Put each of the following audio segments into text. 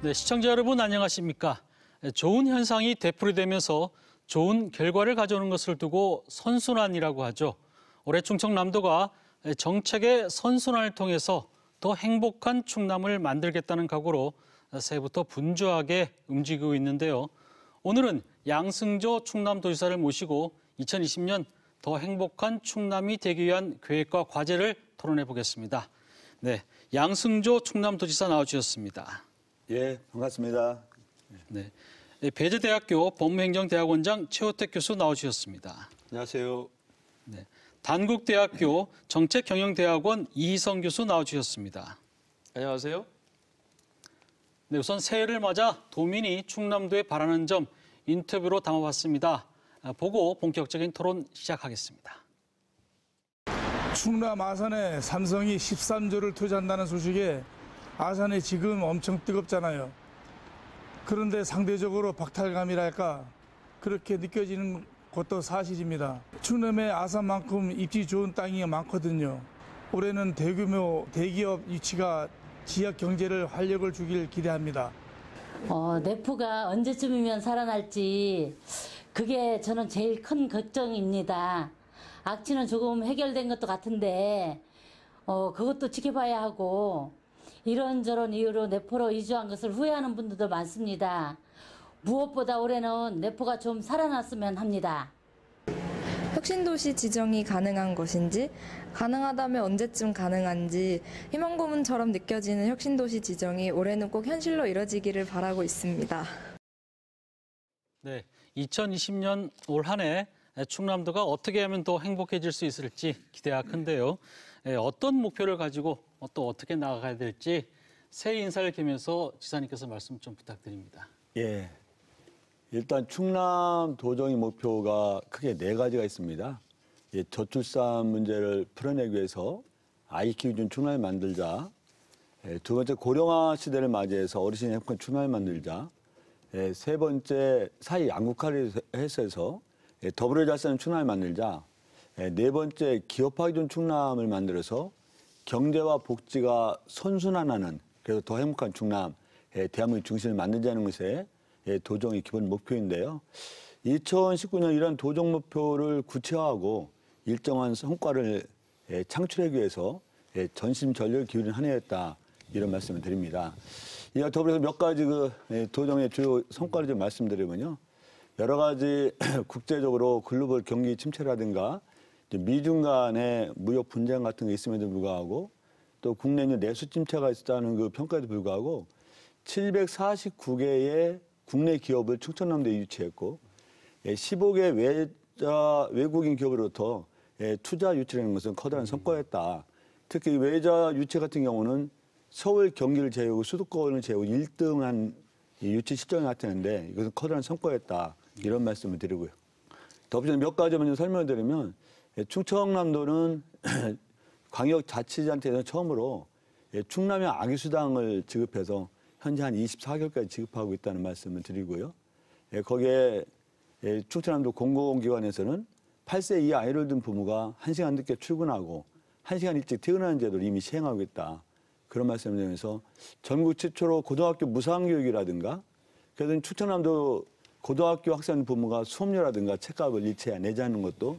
네, 시청자 여러분 안녕하십니까? 좋은 현상이 되풀이되면서 좋은 결과를 가져오는 것을 두고 선순환이라고 하죠. 올해 충청남도가 정책의 선순환을 통해서 더 행복한 충남을 만들겠다는 각오로 새해부터 분주하게 움직이고 있는데요. 오늘은 양승조 충남도지사를 모시고 2020년 더 행복한 충남이 되기 위한 계획과 과제를 토론해 보겠습니다. 네, 양승조 충남도지사 나와주셨습니다. 예, 반갑습니다. 네, 배재대학교 법무행정대학원장 최호택 교수 나와주셨습니다. 안녕하세요. 네, 단국대학교 정책경영대학원 이희성 교수 나와주셨습니다. 안녕하세요. 네, 우선 새해를 맞아 도민이 충남도에 바라는 점 인터뷰로 담아봤습니다. 보고 본격적인 토론 시작하겠습니다. 충남 아산에 삼성이 13조를 투자한다는 소식에 아산이 지금 엄청 뜨겁잖아요. 그런데 상대적으로 박탈감이랄까 그렇게 느껴지는 것도 사실입니다. 충남에 아산만큼 입지 좋은 땅이 많거든요. 올해는 대규모 대기업 유치가 지역 경제를 활력을 주길 기대합니다. 내프가 언제쯤이면 살아날지 그게 저는 제일 큰 걱정입니다. 악취는 조금 해결된 것도 같은데 그것도 지켜봐야 하고 이런저런 이유로 내포로 이주한 것을 후회하는 분들도 많습니다. 무엇보다 올해는 내포가 좀 살아났으면 합니다. 혁신도시 지정이 가능한 것인지, 가능하다면 언제쯤 가능한지 희망고문처럼 느껴지는 혁신도시 지정이 올해는 꼭 현실로 이뤄지기를 바라고 있습니다. 네, 2020년 올 한 해 충남도가 어떻게 하면 더 행복해질 수 있을지 기대가 큰데요. 어떤 목표를 가지고 또 어떻게 나아가야 될지 새해 인사를 겸해서 지사님께서 말씀 좀 부탁드립니다. 예, 일단 충남 도정의 목표가 크게 4가지가 있습니다. 예, 저출산 문제를 풀어내기 위해서 아이 키우기 좋은 충남을 만들자. 두 번째, 고령화 시대를 맞이해서 어르신의 행복한 충남을 만들자. 세 번째, 사회 양극화를 해소해서 더불어 잘 사는 충남을 만들자. 네 번째, 기업하기 좋은 충남을 만들어서 경제와 복지가 선순환하는 그래서 더 행복한 충남, 대한민국 중심을 만들자는 것에 도정의 기본 목표인데요. 2019년 이런 도정 목표를 구체화하고 일정한 성과를 창출하기 위해서 전심전력을 기울인 한 해였다 이런 말씀을 드립니다. 이와 더불어서 몇 가지 도정의 주요 성과를 좀 말씀드리면요. 여러 가지 국제적으로 글로벌 경기 침체라든가 미중 간의 무역 분쟁 같은 게 있음에도 불구하고 또 국내 내수 침체가 있었다는 그 평가에도 불구하고 749개의 국내 기업을 충청남도에 유치했고 15개 외국인 기업으로부터 투자 유치라는 것은 커다란 성과였다. 특히 외자 유치 같은 경우는 서울 경기를 제외하고 수도권을 제외하고 1등한 유치 시점이 나타났는데 이것은 커다란 성과였다. 이런 말씀을 드리고요. 덧붙여서 몇 가지만 좀 설명을 드리면 충청남도는 광역자치단체에서 처음으로 충남형 아기수당을 지급해서 현재 한 24개월까지 지급하고 있다는 말씀을 드리고요. 거기에 충청남도 공공기관에서는 8세 이하 아이를 둔 부모가 1시간 늦게 출근하고 1시간 일찍 퇴근하는 제도를 이미 시행하고 있다. 그런 말씀을 드리면서 전국 최초로 고등학교 무상교육이라든가 그래서 충청남도 고등학교 학생 부모가 수업료라든가 책값을 일체 내지 않는 것도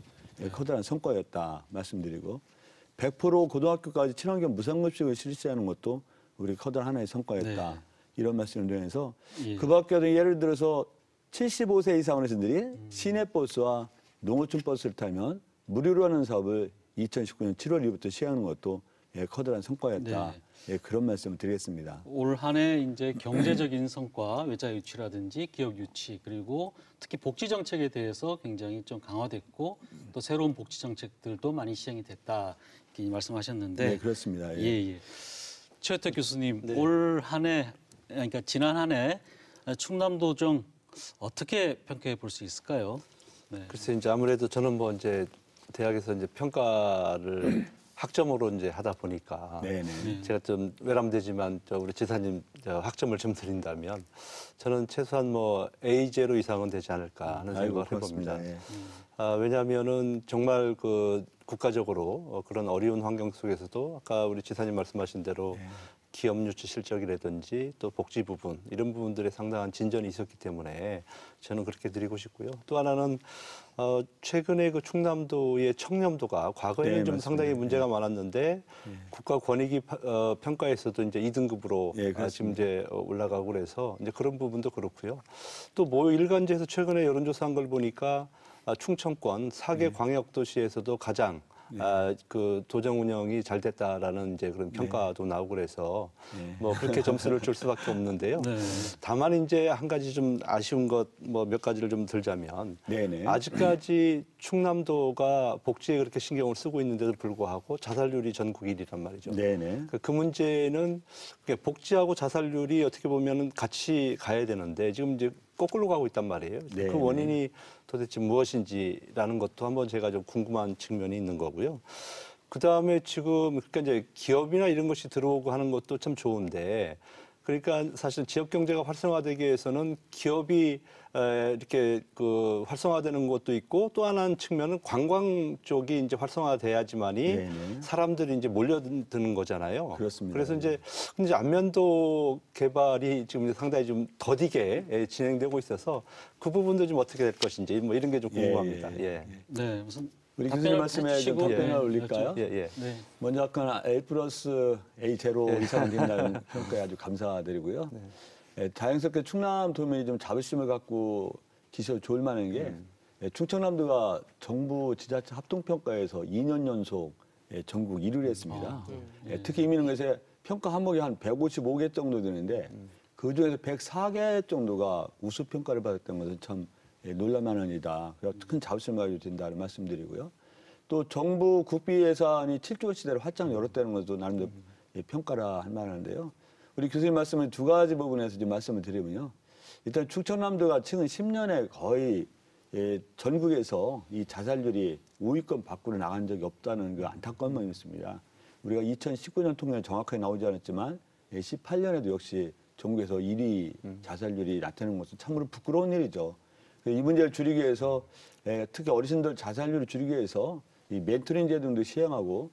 커다란 성과였다 말씀드리고 100% 고등학교까지 친환경 무상급식을 실시하는 것도 우리 커다란 하나의 성과였다. 네. 이런 말씀을 드리면서 그 밖에도 예를 들어서 75세 이상 어르신들이 시내버스와 농어촌 버스를 타면 무료로 하는 사업을 2019년 7월 이후부터 시행하는 것도 커다란 성과였다. 네. 그런 말씀을 드리겠습니다. 올 한 해 이제 경제적인 성과, 외자 유치라든지 기업 유치 그리고 특히 복지 정책에 대해서 굉장히 좀 강화됐고 또 새로운 복지 정책들도 많이 시행이 됐다 이렇게 말씀하셨는데. 네, 그렇습니다. 예. 최호택 교수님, 네. 올 한 해, 그러니까 지난 한 해 충남도정 어떻게 평가해 볼 수 있을까요? 네. 글쎄 이제 아무래도 저는 이제 대학에서 이제 평가를 학점으로 이제 하다 보니까 제가 좀 외람되지만 우리 지사님 학점을 좀 드린다면 저는 최소한 A0 이상은 되지 않을까 하는 생각을 해봅니다. 왜냐하면은 정말 국가적으로 그런 어려운 환경 속에서도 아까 우리 지사님 말씀하신 대로 기업 유치 실적이라든지 또 복지 부분 이런 부분들에 상당한 진전이 있었기 때문에 저는 그렇게 드리고 싶고요. 또 하나는 최근에 그 충남도의 청렴도가 과거에는 네, 좀 맞습니다. 상당히 문제가 많았는데 국가권익위 평가에서도 이제 2등급으로 지금 이제 올라가고 그래서 이제 그런 부분도 그렇고요. 또 모 일간지에서 최근에 여론조사한 걸 보니까 충청권 4개 광역도시에서도 가장 그 도정 운영이 잘 됐다라는 이제 그런 평가도 나오고 그래서 뭐 그렇게 점수를 줄 수밖에 없는데요. 네. 다만 이제 한 가지 좀 아쉬운 것 뭐 몇 가지를 좀 들자면 네네. 아직까지 충남도가 복지에 그렇게 신경을 쓰고 있는데도 불구하고 자살률이 전국 1위란 말이죠. 네네. 그 문제는 복지하고 자살률이 어떻게 보면은 같이 가야 되는데 지금 이제 거꾸로 가고 있단 말이에요. 네. 그 원인이 도대체 무엇인지라는 것도 한번 제가 좀 궁금한 측면이 있는 거고요. 그 다음에 지금 그러니까 이제 기업이나 이런 것이 들어오고 하는 것도 참 좋은데 그러니까 사실 지역 경제가 활성화되기 위해서는 기업이 이렇게 그 활성화되는 것도 있고 또 하나는 측면은 관광 쪽이 이제 활성화돼야지만이 네네. 사람들이 이제 몰려드는 거잖아요. 그렇습니다. 그래서 이제 근데 안면도 개발이 지금 상당히 좀 더디게 진행되고 있어서 그 부분도 좀 어떻게 될 것인지 뭐 이런 게 좀 궁금합니다. 예. 네, 우선 우리 교수님 말씀에 좀 답변을 올릴까요? 예, 예. 네. 먼저 아까 A+A0 이상 된다는 평가에 아주 감사드리고요. 자연스럽게 충남 도민이 좀 자부심을 갖고 기셔 좋을 만한 게 충청남도가 정부 지자체 합동평가에서 2년 연속 전국 1위를 했습니다. 특히 이민은 것에 평가 항목이 한 155개 정도 되는데 그중에서 104개 정도가 우수평가를 받았던 것은 참 놀랄만한 일이다. 그래서 큰 자부심을 가지고 된다는 말씀드리고요. 또 정부 국비 예산이 7조 시대를 활짝 열었다는 것도 나름대로 평가라 할 만한데요. 우리 교수님 말씀을 두 가지 부분에서 좀 말씀을 드리면요. 일단 충청남도가 최근 10년에 거의 전국에서 이 자살률이 우위권 밖으로 나간 적이 없다는 그 안타까움만 있습니다. 우리가 2019년 통계는 정확하게 나오지 않았지만 18년에도 역시 전국에서 1위 자살률이 나타나는 것은 참으로 부끄러운 일이죠. 이 문제를 줄이기 위해서 특히 어르신들 자살률을 줄이기 위해서 이 멘토링 제도 등도 시행하고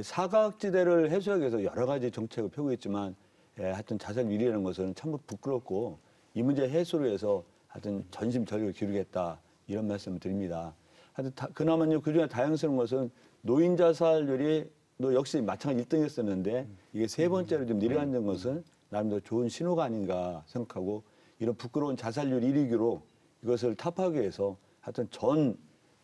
사각지대를 해소하기 위해서 여러 가지 정책을 펴고 있지만 하여튼 자살 1위라는 것은 참으로 부끄럽고 이 문제 해소를 위해서 하여튼 전심전력을 기울이겠다 이런 말씀을 드립니다. 하여튼 그나마요 그중에 다양스러운 것은 노인 자살률이 또 역시 마찬가지 1등이었었는데 이게 세 번째로 좀 내려앉은 것은 나름대로 좋은 신호가 아닌가 생각하고 이런 부끄러운 자살률 1위기로 이것을 타파하기 위해서 하여튼 전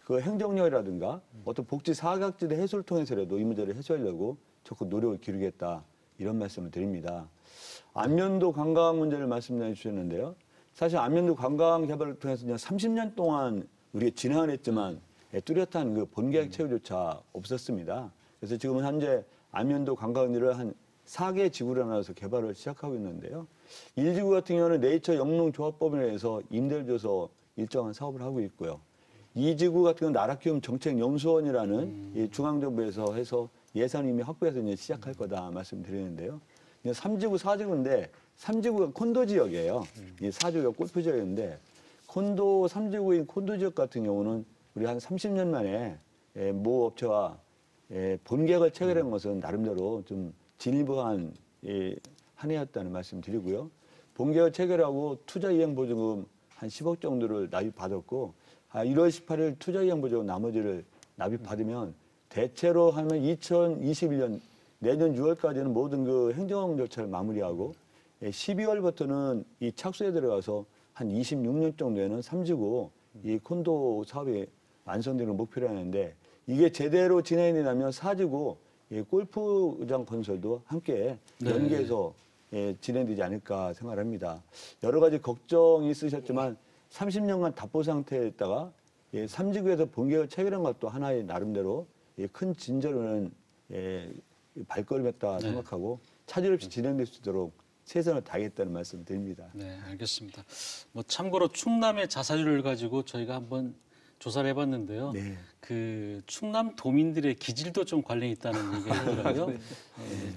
그 행정력이라든가 어떤 복지 사각지대 해소를 통해서라도 이 문제를 해소하려고 적극 노력을 기울이겠다 이런 말씀을 드립니다. 안면도 관광 문제를 말씀해 주셨는데요. 사실 안면도 관광 개발을 통해서 그냥 30년 동안 우리가 진행을 했지만 뚜렷한 그 본계획 체계조차 없었습니다. 그래서 지금은 현재 안면도 관광지를 한 4개 지구로 나눠서 개발을 시작하고 있는데요. 1지구 같은 경우는 네이처 영농조합법에 의해서 임대를 줘서 일정한 사업을 하고 있고요. 2지구 같은 경우는 나라키움 정책연수원이라는 이 중앙정부에서 해서 예산 이미 확보해서 이제 시작할 거다 말씀드리는데요. 3지구, 4지구인데 3지구가 콘도 지역이에요. 이 4지구가 골프 지역인데 콘도 3지구인 콘도 지역 같은 경우는 우리 한 30년 만에 모 업체와 본계획을 체결한 것은 나름대로 좀 진일보한 한 해였다는 말씀 드리고요. 본계획을 체결하고 투자이행보증금 한 10억 정도를 납입받았고 1월 18일 투자이행보증금 나머지를 납입받으면 대체로 하면 2021년 내년 6월까지는 모든 그 행정 절차를 마무리하고 12월부터는 이 착수에 들어가서 한 26년 정도에는 3지구 이 콘도 사업이 완성되는 목표로 하는데 이게 제대로 진행이 되면 4지구 골프장 건설도 함께 연계해서 진행되지 않을까 생각합니다. 여러 가지 걱정이 있으셨지만 30년간 답보 상태에 있다가 3지구에서 본계획을 체결한 것도 하나의 나름대로 큰 진전을 발걸음했다 생각하고 차질 없이 진행될 수 있도록 최선을 다하겠다는 말씀 드립니다. 네, 알겠습니다. 뭐 참고로 충남의 자살률을 가지고 저희가 한번 조사를 해봤는데요. 네. 그 충남 도민들의 기질도 좀 관련이 있다는 얘기가 있더라고요.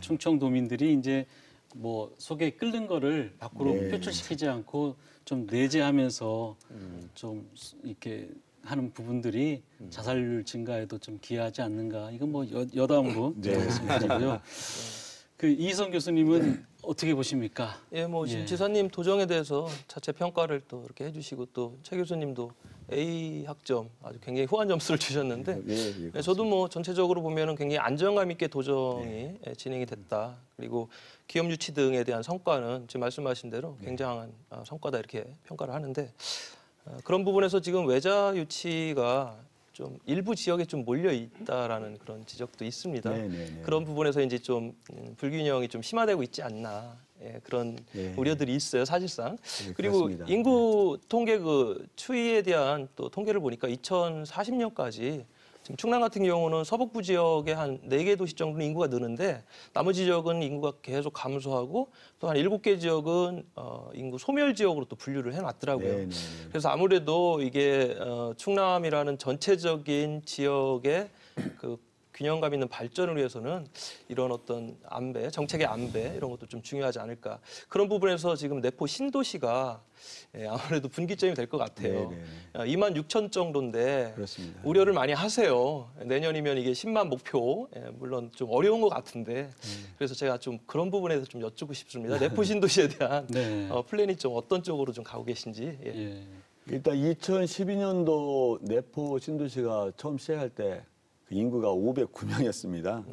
충청 도민들이 이제 뭐 속에 끓는 거를 밖으로 표출시키지 않고 좀 내재하면서 좀 이렇게 하는 부분들이 자살률 증가에도 좀 기여하지 않는가. 이건 뭐 여담으로 말씀드리고요. 그 이희성 교수님은 어떻게 보십니까? 예, 뭐 지금 예. 지사님 도정에 대해서 자체 평가를 또 이렇게 해주시고 또 최 교수님도 A 학점 아주 굉장히 후한 점수를 주셨는데 예, 저도 뭐 전체적으로 보면은 굉장히 안정감 있게 도정이 예, 진행이 됐다. 그리고 기업 유치 등에 대한 성과는 지금 말씀하신 대로 굉장한 성과다 이렇게 평가를 하는데 그런 부분에서 지금 외자 유치가 좀 일부 지역에 좀 몰려 있다라는 그런 지적도 있습니다. 그런 부분에서 이제 좀 불균형이 좀 심화되고 있지 않나 그런 우려들이 있어요, 사실상. 그리고 그렇습니다. 인구 통계 그 추이에 대한 또 통계를 보니까 2040년까지 지금 충남 같은 경우는 서북부 지역에 한 4개 도시 정도는 인구가 느는데 나머지 지역은 인구가 계속 감소하고 또 한 7개 지역은 인구 소멸 지역으로 또 분류를 해놨더라고요. 그래서 아무래도 이게 충남이라는 전체적인 지역의 그 균형감 있는 발전을 위해서는 이런 어떤 안배, 정책의 안배 이런 것도 좀 중요하지 않을까. 그런 부분에서 지금 내포 신도시가 아무래도 분기점이 될 것 같아요. 2만 6천 정도인데 그렇습니다. 우려를 많이 하세요. 내년이면 이게 10만 목표, 물론 좀 어려운 것 같은데 그래서 제가 좀 그런 부분에서 좀 여쭙고 싶습니다. 내포 신도시에 대한 플랜이 좀 어떤 쪽으로 좀 가고 계신지. 예. 일단 2012년도 내포 신도시가 처음 시작할 때 그 인구가 509명이었습니다.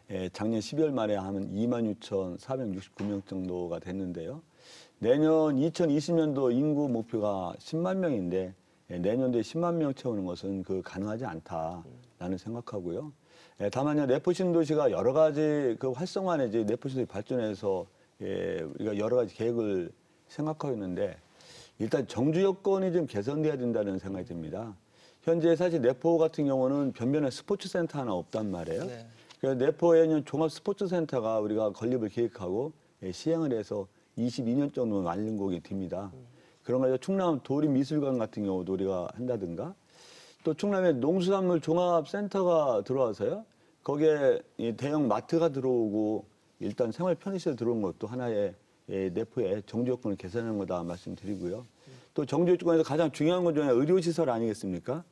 예, 작년 12월 말에 하면 26,469명 정도가 됐는데요. 내년 2020년도 인구 목표가 10만 명인데 내년도에 10만 명 채우는 것은 그 가능하지 않다라는 생각하고요. 다만 내포 신도시가 여러 가지 그 활성화에 이제 내포 신도시 발전해서 우리가 여러 가지 계획을 생각하고 있는데 일단 정주 여건이 좀 개선돼야 된다는 생각이 듭니다. 현재 사실 내포 같은 경우는 변변에 스포츠 센터 하나 없단 말이에요. 그래서 내포에는 종합 스포츠 센터가 우리가 건립을 계획하고 시행을 해서 22년 정도 완공이 됩니다. 그런 거에서 충남 도립미술관 같은 경우도 우리가 한다든가 또 충남에 농수산물 종합센터가 들어와서요. 거기에 대형 마트가 들어오고 일단 생활 편의시설 들어온 것도 하나의 내포의 정주 여건을 개선하는 거다 말씀드리고요. 또 정주 여건에서 가장 중요한 것 중에 의료시설 아니겠습니까?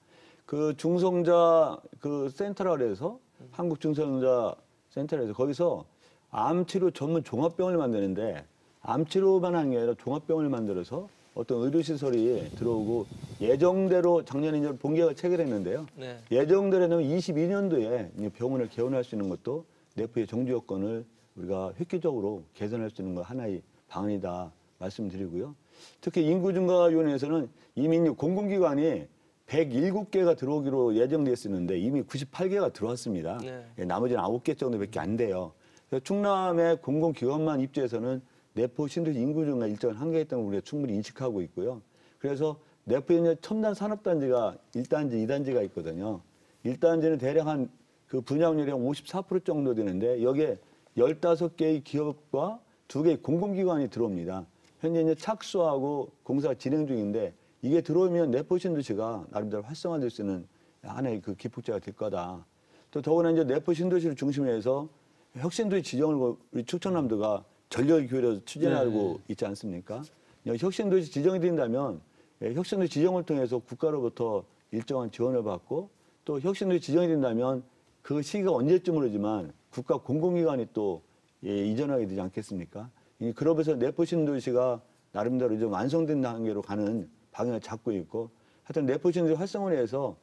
그 중성자 그 센터라 그래서 한국 중성자 센터라 해서 거기서 암치료 전문 종합병원을 만드는데 암치료만 하는 게 아니라 종합병원을 만들어서 어떤 의료시설이 들어오고 예정대로 작년에 이제 본계가 체결했는데요. 예정대로는 22년도에 병원을 개원할 수 있는 것도 내포의 정주 여건을 우리가 획기적으로 개선할 수 있는 거 하나의 방안이다 말씀드리고요. 특히 인구 증가 요인에서는 이미 공공기관이 107개가 들어오기로 예정되어 있었는데 이미 98개가 들어왔습니다. 나머지는 9개 정도밖에 안 돼요. 그래서 충남의 공공기관만 입주해서는 내포 신도시 인구 증가 일정한 한계가 있다는 걸 우리가 충분히 인식하고 있고요. 그래서 내포에 이제 첨단 산업단지가 1단지, 2단지가 있거든요. 1단지는 대략 한 그 분양률이 한 54% 정도 되는데 여기에 15개의 기업과 2개의 공공기관이 들어옵니다. 현재 이제 착수하고 공사가 진행 중인데 이게 들어오면 내포 신도시가 나름대로 활성화될 수 있는 하나의 그 기폭제가 될 거다. 또 더구나 이제 내포 신도시를 중심으로 해서 혁신도시 지정을 우리 충청남도가 전력을 기울여서 추진하고 있지 않습니까? 혁신도시 지정이 된다면 혁신도시 지정을 통해서 국가로부터 일정한 지원을 받고 또 혁신도시 지정이 된다면 그 시기가 언제쯤 모르지만 국가 공공기관이 또 이전하게 되지 않겠습니까? 그러면서 내포 신도시가 나름대로 좀 완성된 단계로 가는 방향을 잡고 있고 하여튼 내포 신도시 활성화를 해서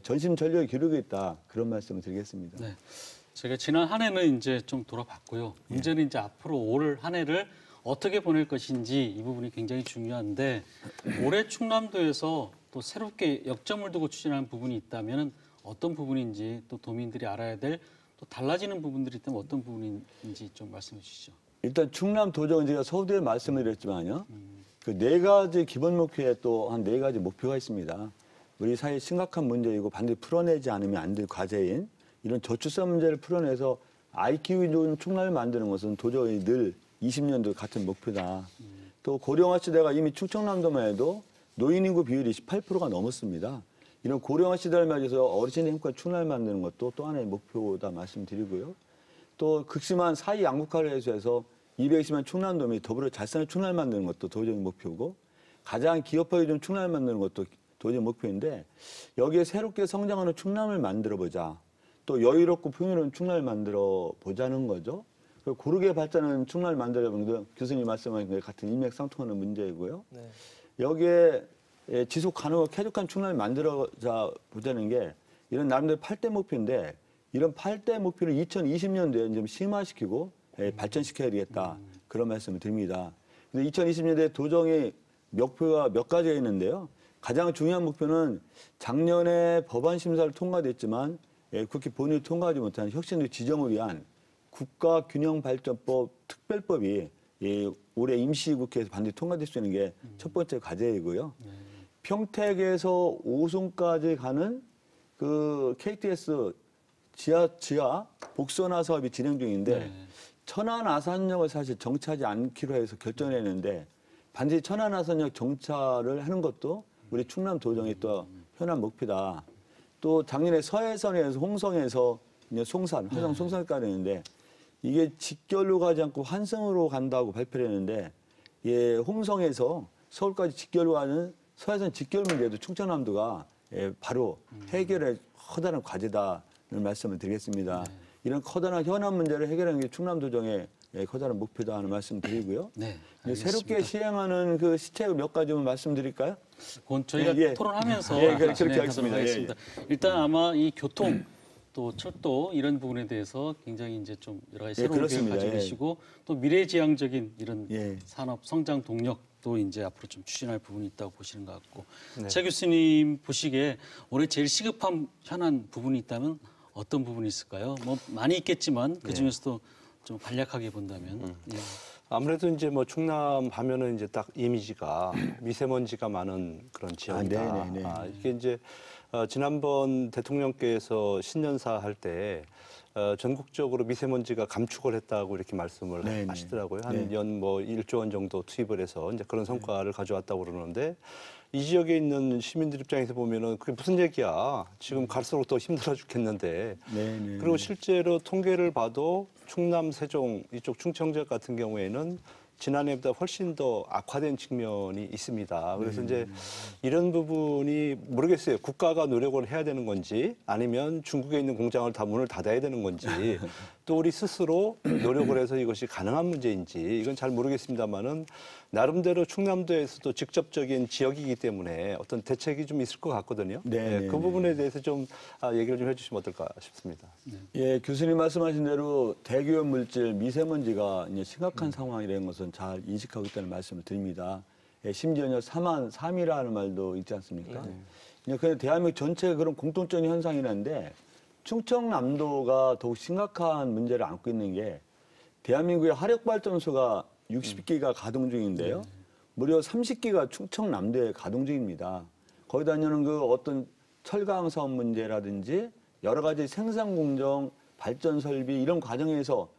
전심 전력을 기울이고 있다 그런 말씀을 드리겠습니다. 네. 제가 지난 한 해는 이제 좀 돌아봤고요. 문제는 이제 앞으로 올 한 해를 어떻게 보낼 것인지 이 부분이 굉장히 중요한데 올해 충남도에서 또 새롭게 역점을 두고 추진하는 부분이 있다면 어떤 부분인지 또 도민들이 알아야 될 또 달라지는 부분들이 있다면 어떤 부분인지 좀 말씀해 주시죠. 일단 충남 도정은 제가 서두에 말씀을 드렸지만요. 그 4가지 기본 목표에 또 한 4가지 목표가 있습니다. 우리 사회 심각한 문제이고 반드시 풀어내지 않으면 안 될 과제인 이런 저출산 문제를 풀어내서 아이 키우기 좋은 충남을 만드는 것은 도저히 늘 20년도 같은 목표다. 또 고령화 시대가 이미 충청남도만 해도 노인 인구 비율이 18%가 넘었습니다. 이런 고령화 시대를 맞아서 어르신의 행복한 충남을 만드는 것도 또 하나의 목표다 말씀드리고요. 또 극심한 사회 양극화를 해소해서 220만 충남도민이 더불어 잘 사는 충남을 만드는 것도 도저히 목표고 가장 기업화에 좀 충남을 만드는 것도 도저히 목표인데 여기에 새롭게 성장하는 충남을 만들어보자. 또 여유롭고 풍요로운 충남을 만들어 보자는 거죠. 고르게 발전하는 충남을 만들어보는 건 교수님 말씀하신 것 같은 일맥상통하는 문제이고요. 네. 여기에 지속 가능하고 쾌적한 충남을 만들어자 보자는 게 이런 나름대로 8대 목표인데 이런 8대 목표를 2020년도에 좀 심화시키고 발전시켜야 되겠다. 그런 말씀을 드립니다. 근데 2020년도에 도정의 목표가 몇 가지가 있는데요. 가장 중요한 목표는 작년에 법안 심사를 통과됐지만 국회 본회의 통과하지 못한 혁신도 지정을 위한 국가균형발전법 특별법이 올해 임시국회에서 반드시 통과될 수 있는 게 첫 번째 과제이고요. 평택에서 오송까지 가는 그 KTX 지하 복선화 사업이 진행 중인데 천안 아산역을 사실 정차하지 않기로 해서 결정했는데 반드시 천안 아산역 정차를 하는 것도 우리 충남 도정의 또 현안 목표다. 또 작년에 서해선에서 홍성에서 이제 송산, 화성 송산까지 했는데 이게 직결로 가지 않고 환승으로 간다고 발표를 했는데 홍성에서 서울까지 직결로 가는 서해선 직결 문제도 충청남도가 바로 해결할 커다란 과제다는 말씀을 드리겠습니다. 이런 커다란 현안 문제를 해결하는 게 충남도정의 커다란 목표다 하는 말씀 드리고요. 네, 새롭게 시행하는 그 시책 몇 가지만 말씀드릴까요? 그건 저희가 토론하면서 그렇게 진행하도록 하겠습니다. 하겠습니다. 일단 아마 이 교통 또 철도 이런 부분에 대해서 굉장히 이제 좀 여러 가지 새로운 계획을 가지고 계시고 또 미래지향적인 이런 산업 성장 동력도 이제 앞으로 좀 추진할 부분이 있다고 보시는 것 같고 최 교수님 보시기에 올해 제일 시급한 현안 부분이 있다면 어떤 부분이 있을까요? 뭐 많이 있겠지만 그 중에서도 좀 간략하게 본다면. 아무래도 이제 뭐 충남 하면은 이제 딱 이미지가 미세먼지가 많은 그런 지역이다. 이게 이제 지난번 대통령께서 신년사 할 때 전국적으로 미세먼지가 감축을 했다고 이렇게 말씀을 하시더라고요. 한 연 뭐 1조 원 정도 투입을 해서 이제 그런 성과를 가져왔다고 그러는데 이 지역에 있는 시민들 입장에서 보면은 그게 무슨 얘기야? 지금 갈수록 더 힘들어 죽겠는데. 그리고 실제로 통계를 봐도 충남, 세종 이쪽 충청 지역 같은 경우에는 지난해보다 훨씬 더 악화된 측면이 있습니다. 그래서 이제 이런 부분이 모르겠어요. 국가가 노력을 해야 되는 건지 아니면 중국에 있는 공장을 다 문을 닫아야 되는 건지 또 우리 스스로 노력을 해서 이것이 가능한 문제인지 이건 잘 모르겠습니다만은 나름대로 충남도에서도 직접적인 지역이기 때문에 어떤 대책이 좀 있을 것 같거든요. 그 부분에 대해서 좀 얘기를 좀 해주시면 어떨까 싶습니다. 예, 교수님 말씀하신 대로 대기오염 물질, 미세먼지가 이제 심각한 상황이라는 것은 잘 인식하고 있다는 말씀을 드립니다. 심지어 3만 3이라는 말도 있지 않습니까? 그런데 대한민국 전체가 그런 공통적인 현상이라는데 충청남도가 더욱 심각한 문제를 안고 있는 게 대한민국의 화력발전소가 60기가 가동 중인데요. 무려 30기가 충청남도에 가동 중입니다. 거기다 있는 그 어떤 철강 사업 문제라든지 여러 가지 생산 공정, 발전 설비 이런 과정에서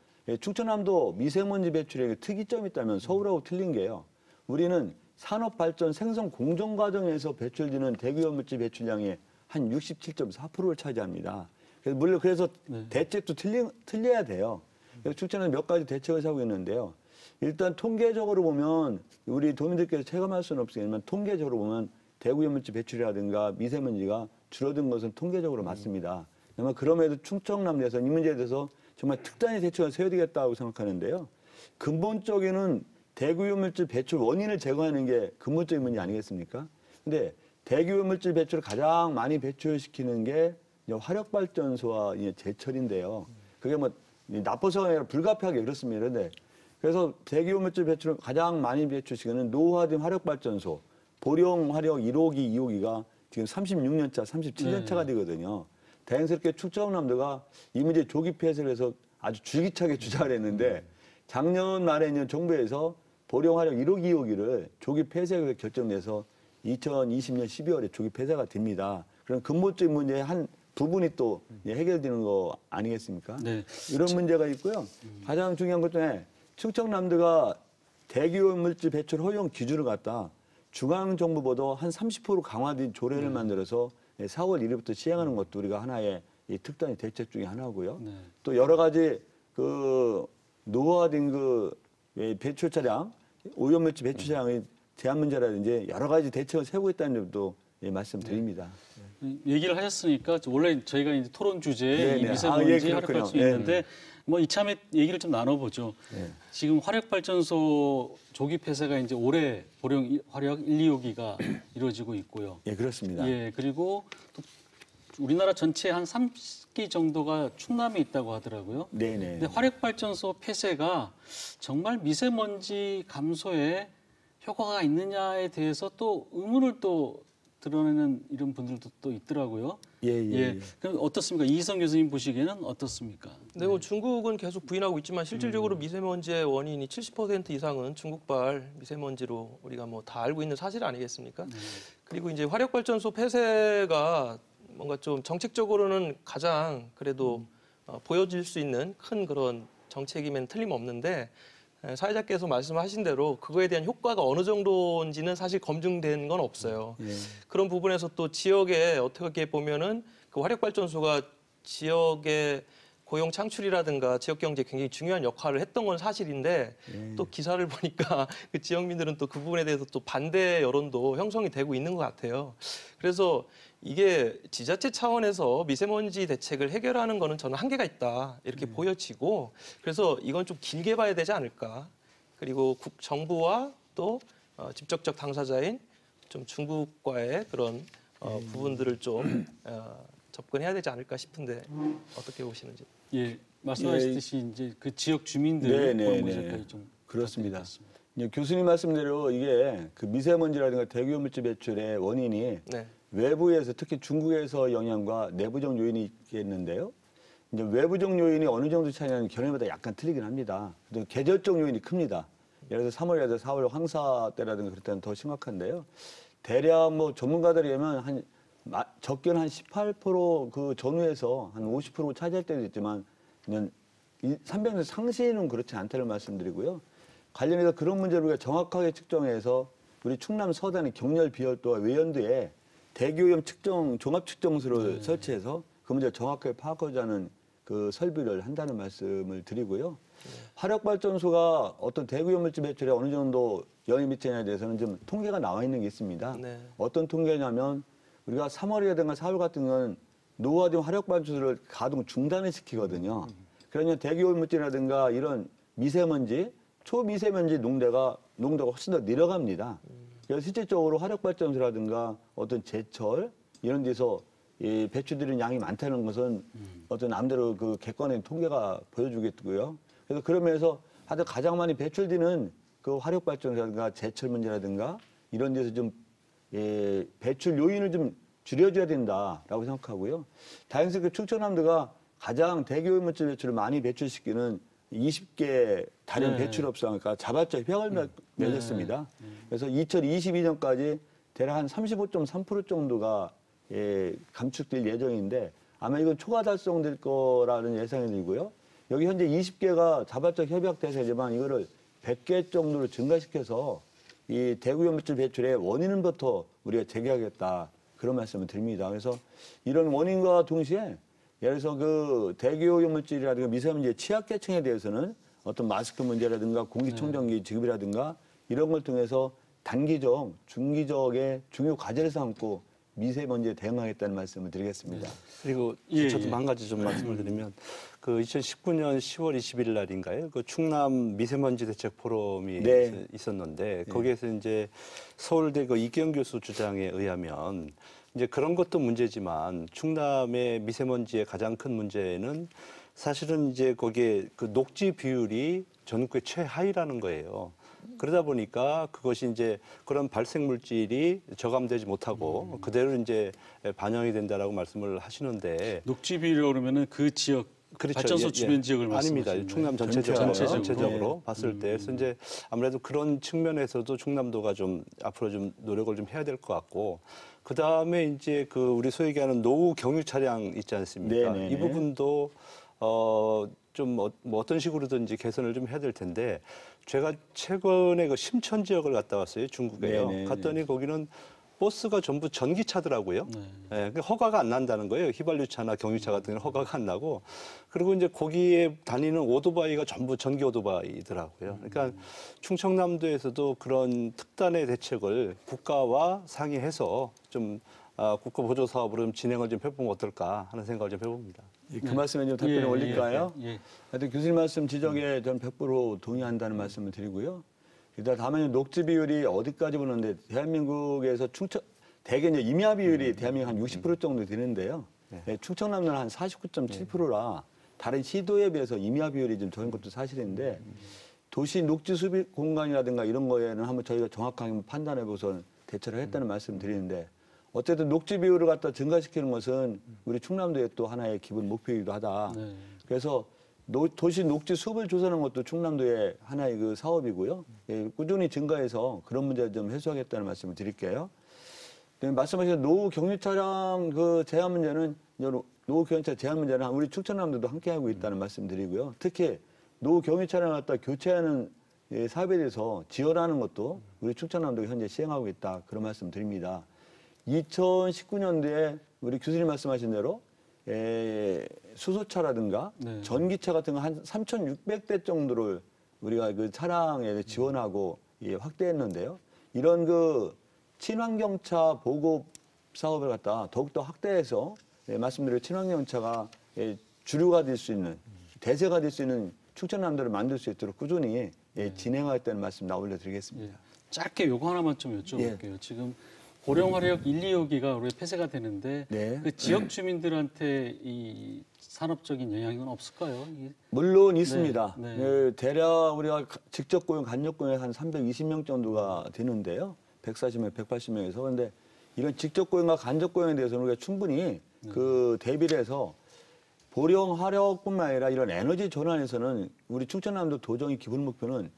충청남도 미세먼지 배출에 특이점이 있다면 서울하고 틀린 게요. 우리는 산업 발전 생산 공정 과정에서 배출되는 대기오염 물질 배출량의 한 67.4%를 차지합니다. 그래서 대책도 틀려야 돼요. 그래서 충청은 몇 가지 대책을 하고 있는데요. 일단 통계적으로 보면 우리 도민들께서 체감할 수는 없겠지만 통계적으로 보면 대기오염 물질 배출이라든가 미세먼지가 줄어든 것은 통계적으로 맞습니다. 아마 그럼에도 충청남도에서 이 문제에 대해서 정말 특단의 대책을 세워야 되겠다고 생각하는데요. 근본적인 대기오염 물질 배출 원인을 제거하는 게 근본적인 문제 아니겠습니까? 근데 대기오염 물질 배출을 가장 많이 배출시키는 게 화력발전소와 제철인데요. 그게 뭐 나빠서가 아니라 불가피하게 그렇습니다. 그래서 대기오염 물질 배출을 가장 많이 배출시키는 노후화된 화력발전소, 보령 화력 1호기, 2호기가 지금 36년차, 37년차가 되거든요. 다행스럽게 충청남도가 이 문제 조기 폐쇄를 해서 아주 줄기차게 주장을 했는데 작년 말에 있는 정부에서 보령 화력 1호기, 2호기를 조기 폐쇄가 결정돼서 2020년 12월에 조기 폐쇄가 됩니다. 그럼 근본적인 문제의 한 부분이 또 해결되는 거 아니겠습니까? 이런 문제가 있고요. 가장 중요한 것 중에 충청남도가 대기오염 물질 배출 허용 기준을 갖다 중앙정부보다 한 30% 강화된 조례를 만들어서 4월 1일부터 시행하는 것도 우리가 하나의 특단의 대책 중에 하나고요. 또 여러 가지 그 노후화된 그 배출 차량, 오염물질 배출 차량의 제한 문제라든지 여러 가지 대책을 세우고 있다는 점도 말씀드립니다. 얘기를 하셨으니까 원래 저희가 이제 토론 주제에 이 미세먼지 화력발전소 있는데 뭐 이참에 얘기를 좀 나눠보죠. 네. 지금 화력발전소 조기 폐쇄가 이제 올해 보령 화력 1, 2호기가 이루어지고 있고요. 예, 그렇습니다. 예, 그리고 또 우리나라 전체에 한 30기 정도가 충남에 있다고 하더라고요. 네네. 근데 화력발전소 폐쇄가 정말 미세먼지 감소에 효과가 있느냐에 대해서 또 의문을 또 드러내는 이런 분들도 또 있더라고요. 예. 그럼 어떻습니까? 이희성 교수님 보시기에는 어떻습니까? 네, 뭐 중국은 계속 부인하고 있지만 실질적으로 미세먼지의 원인이 70% 이상은 중국발 미세먼지로 우리가 뭐 다 알고 있는 사실 아니겠습니까? 그리고 이제 화력발전소 폐쇄가 뭔가 좀 정책적으로는 가장 그래도 보여질 수 있는 큰 그런 정책이면 틀림없는데 사회자께서 말씀하신 대로 그거에 대한 효과가 어느 정도인지는 사실 검증된 건 없어요. 예. 그런 부분에서 또 지역에 어떻게 보면은 그 화력발전소가 지역의 고용 창출이라든가 지역 경제에 굉장히 중요한 역할을 했던 건 사실인데 또 기사를 보니까 그 지역민들은 또 그 부분에 대해서 또 반대 여론도 형성이 되고 있는 것 같아요. 그래서 이게 지자체 차원에서 미세먼지 대책을 해결하는 거는 저는 한계가 있다 이렇게 보여지고 그래서 이건 좀 길게 봐야 되지 않을까. 그리고 정부와 또 직접적 당사자인 좀 중국과의 그런 부분들을 좀 접근해야 되지 않을까 싶은데 어떻게 보시는지. 예, 말씀하셨듯이 이제 그 지역 주민들 그런 문제까지 좀 그렇습니다. 이제 교수님 말씀대로 이게 그 미세먼지라든가 대기오염물질 배출의 원인이 네. 외부에서 특히 중국에서 영향과 내부적 요인이 있겠는데요. 이제 외부적 요인이 어느 정도 차이냐는 견해마다 약간 틀리긴 합니다. 계절적 요인이 큽니다. 예를 들어서 3월이라든가 4월 황사 때라든가 그럴 때는 더 심각한데요. 대략 뭐 전문가들이 하면 적게는 한 18% 전후에서 한 50% 차지할 때도 있지만 그냥 산병 상시는 그렇지 않다는 말씀드리고요. 관련해서 그런 문제를 우리가 정확하게 측정해서 우리 충남 서단의 경렬 비열도와 외연도에 대기오염 측정 종합 측정소를 설치해서 그 문제를 정확하게 파악하고자 하는 그 설비를 한다는 말씀을 드리고요. 화력발전소가 어떤 대기오염물질 배출에 어느 정도 영향을 미치냐에 대해서는 좀 통계가 나와 있는 게 있습니다. 네. 어떤 통계냐면 우리가 3월이라든가 4월 같은 건 노후화된 화력발전소를 가동 중단을 시키거든요. 그러면 대기오염물질이라든가 이런 미세먼지, 초미세먼지 농도가 훨씬 더 내려갑니다. 그래서 실질적으로 화력발전소라든가 어떤 제철 이런 데서 배출되는 양이 많다는 것은 어떤 남대로 그 객관적인 통계가 보여주겠고요. 그래서 그러면서 하여튼 가장 많이 배출되는 그 화력발전소라든가 제철 문제라든가 이런 데서 좀 배출 요인을 좀 줄여줘야 된다라고 생각하고요. 다행스럽게 충청남도가 가장 대기오염물질 배출을 많이 배출시키는 20개 다른 배출업소가 자발적 협약을 맺었습니다. 그래서 2022년까지 대략 한 35.3% 정도가 감축될 예정인데 아마 이건 초과 달성될 거라는 예상이 들고요. 여기 현재 20개가 자발적 협약 대상이지만 이거를 100개 정도로 증가시켜서 이 대기오염물질 배출의 원인부터 우리가 제기하겠다 그런 말씀을 드립니다. 그래서 이런 원인과 동시에 예를 들어서 그 대기오염물질이라든가 미세먼지의 취약계층에 대해서는 어떤 마스크 문제라든가 공기청정기 지급이라든가 이런 걸 통해서 단기적, 중기적의 중요 과제를 삼고 미세먼지에 대응하겠다는 말씀을 드리겠습니다. 그리고 저도 한 가지 좀 말씀을 드리면 그 2019년 10월 20일 날인가요? 그 충남 미세먼지 대책 포럼이 있었는데 거기에서 이제 서울대 그 이경 교수 주장에 의하면 이제 그런 것도 문제지만 충남의 미세먼지의 가장 큰 문제는 사실은 이제 거기에 그 녹지 비율이 전국의 최하위라는 거예요. 그러다 보니까 그것이 이제 그런 발생 물질이 저감되지 못하고 그대로 이제 반영이 된다라고 말씀을 하시는데 녹지 비율 그러면은 그 지역 그렇죠. 발전소 주변 지역을 말씀하시는 아닙니다. 충남 전체적으로 봤을 때 그래서 이제 아무래도 그런 측면에서도 충남도가 좀 앞으로 좀 노력을 좀 해야 될 것 같고 그 다음에 이제 그 우리 소위 얘기하는 노후 경유 차량 있지 않습니까? 이 부분도 좀 뭐 어떤 식으로든지 개선을 좀 해야 될 텐데 제가 최근에 그 심천 지역을 갔다 왔어요. 중국에요. 갔더니 거기는 버스가 전부 전기차더라고요. 그러니까 허가가 안 난다는 거예요. 휘발유차나 경유차 같은 경우는 허가가 안 나고. 그리고 이제 거기에 다니는 오토바이가 전부 전기 오토바이더라고요. 그러니까 충청남도에서도 그런 특단의 대책을 국가와 상의해서 좀 국가 보조 사업으로 좀 진행을 좀 해보면 어떨까 하는 생각을 좀 해봅니다. 그 말씀에 좀 답변을 올릴까요? 예. 하여튼 교수님 말씀 지적에 저는 100% 동의한다는 말씀을 드리고요. 일단 다만 녹지 비율이 어디까지 보는데 대한민국에서 대개 이제 임야 비율이 대한민국 한 60% 정도 되는데요. 충청남도는 한 49.7%라 다른 시도에 비해서 임야 비율이 좀 적은 것도 사실인데 도시 녹지 수비 공간이라든가 이런 거에는 한번 저희가 정확하게 판단해보고서 대처를 했다는 말씀을 드리는데 어쨌든 녹지 비율을 갖다 증가시키는 것은 우리 충남도의 또 하나의 기본 목표이기도 하다. 네. 그래서 도시 녹지 숲을 조성하는 것도 충남도의 하나의 그 사업이고요. 꾸준히 증가해서 그런 문제를 좀 해소하겠다는 말씀을 드릴게요. 말씀하신 노후 경유 차량 그 제한 문제는 노후 경유차 제한 문제는 우리 충청남도도 함께 하고 있다는 말씀드리고요. 특히 노후 경유 차량을 갖다 교체하는 사업에 대해서 지원하는 것도 우리 충청남도가 현재 시행하고 있다 그런 말씀드립니다. 2019년도에 우리 교수님 말씀하신 대로 수소차라든가 네. 전기차 같은 거 한 3,600대 정도를 우리가 그 차량에 지원하고 확대했는데요. 이런 그 친환경차 보급 사업을 갖다 더욱더 확대해서 말씀드린 친환경차가 주류가 될 수 있는 대세가 될 수 있는 충청남도를 만들 수 있도록 꾸준히 진행하겠다는 말씀 올려드리겠습니다. 짧게 요거 하나만 좀 여쭤볼게요. 지금 고령화력 1, 2호기가 우리 폐쇄가 되는데 그 지역 주민들한테 이 산업적인 영향은 없을까요? 물론 있습니다. 네. 대략 우리가 직접 고용, 간접 고용 한 320명 정도가 되는데요. 140명, 180명에서. 그런데 이런 직접 고용과 간접 고용에 대해서는 우리가 충분히 그 대비를 해서 보령 화력뿐만 아니라 이런 에너지 전환에서는 우리 충청남도 도정의 기본 목표는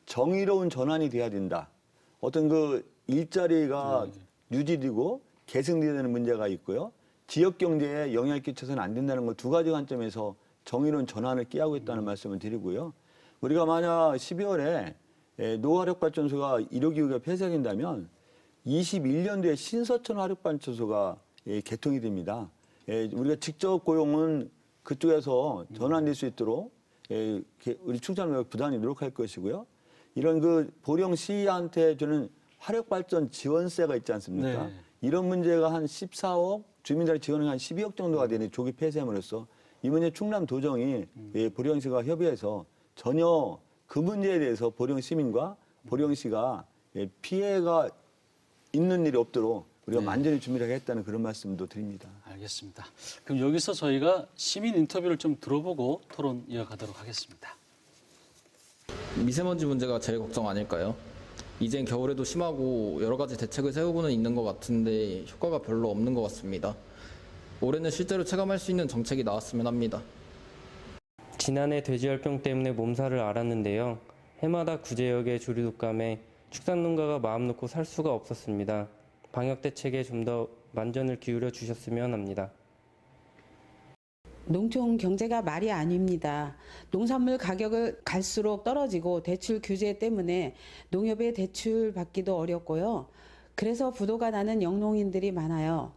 정의로운 전환이 돼야 된다. 어떤 그 일자리가 유지되고 계승돼야 되는 문제가 있고요. 지역 경제에 영향을 끼쳐서는 안 된다는 것 두 가지 관점에서 정의로운 전환을 기하고 있다는 말씀을 드리고요. 우리가 만약 12월에 노화력발전소가 1호기후가 폐쇄된다면 21년도에 신서천 화력발전소가 개통이 됩니다. 우리가 직접 고용은 그쪽에서 전환될 수 있도록 우리 충청남도가 부단히 노력할 것이고요. 이런 그 보령시한테 주는 화력발전 지원세가 있지 않습니까? 네. 이런 문제가 한 14억, 주민들의 지원이 한 12억 정도가 되는 조기 폐쇄함으로써 이 문제 충남도정이 보령시가 협의해서 전혀 그 문제에 대해서 보령 시민과 보령시가 피해가 있는 일이 없도록 우리가 만전히 준비를 하겠다는 그런 말씀도 드립니다. 알겠습니다. 그럼 여기서 저희가 시민 인터뷰를 좀 들어보고 토론 이어가도록 하겠습니다. 미세먼지 문제가 제일 걱정 아닐까요? 이젠 겨울에도 심하고 여러 가지 대책을 세우고는 있는 것 같은데 효과가 별로 없는 것 같습니다. 올해는 실제로 체감할 수 있는 정책이 나왔으면 합니다. 지난해 돼지열병 때문에 몸살을 앓았는데요. 해마다 구제역의 조류 독감에 축산농가가 마음 놓고 살 수가 없었습니다. 방역 대책에 좀 더 만전을 기울여 주셨으면 합니다. 농촌 경제가 말이 아닙니다. 농산물 가격을 갈수록 떨어지고 대출 규제 때문에 농협에 대출 받기도 어렵고요. 그래서 부도가 나는 영농인들이 많아요.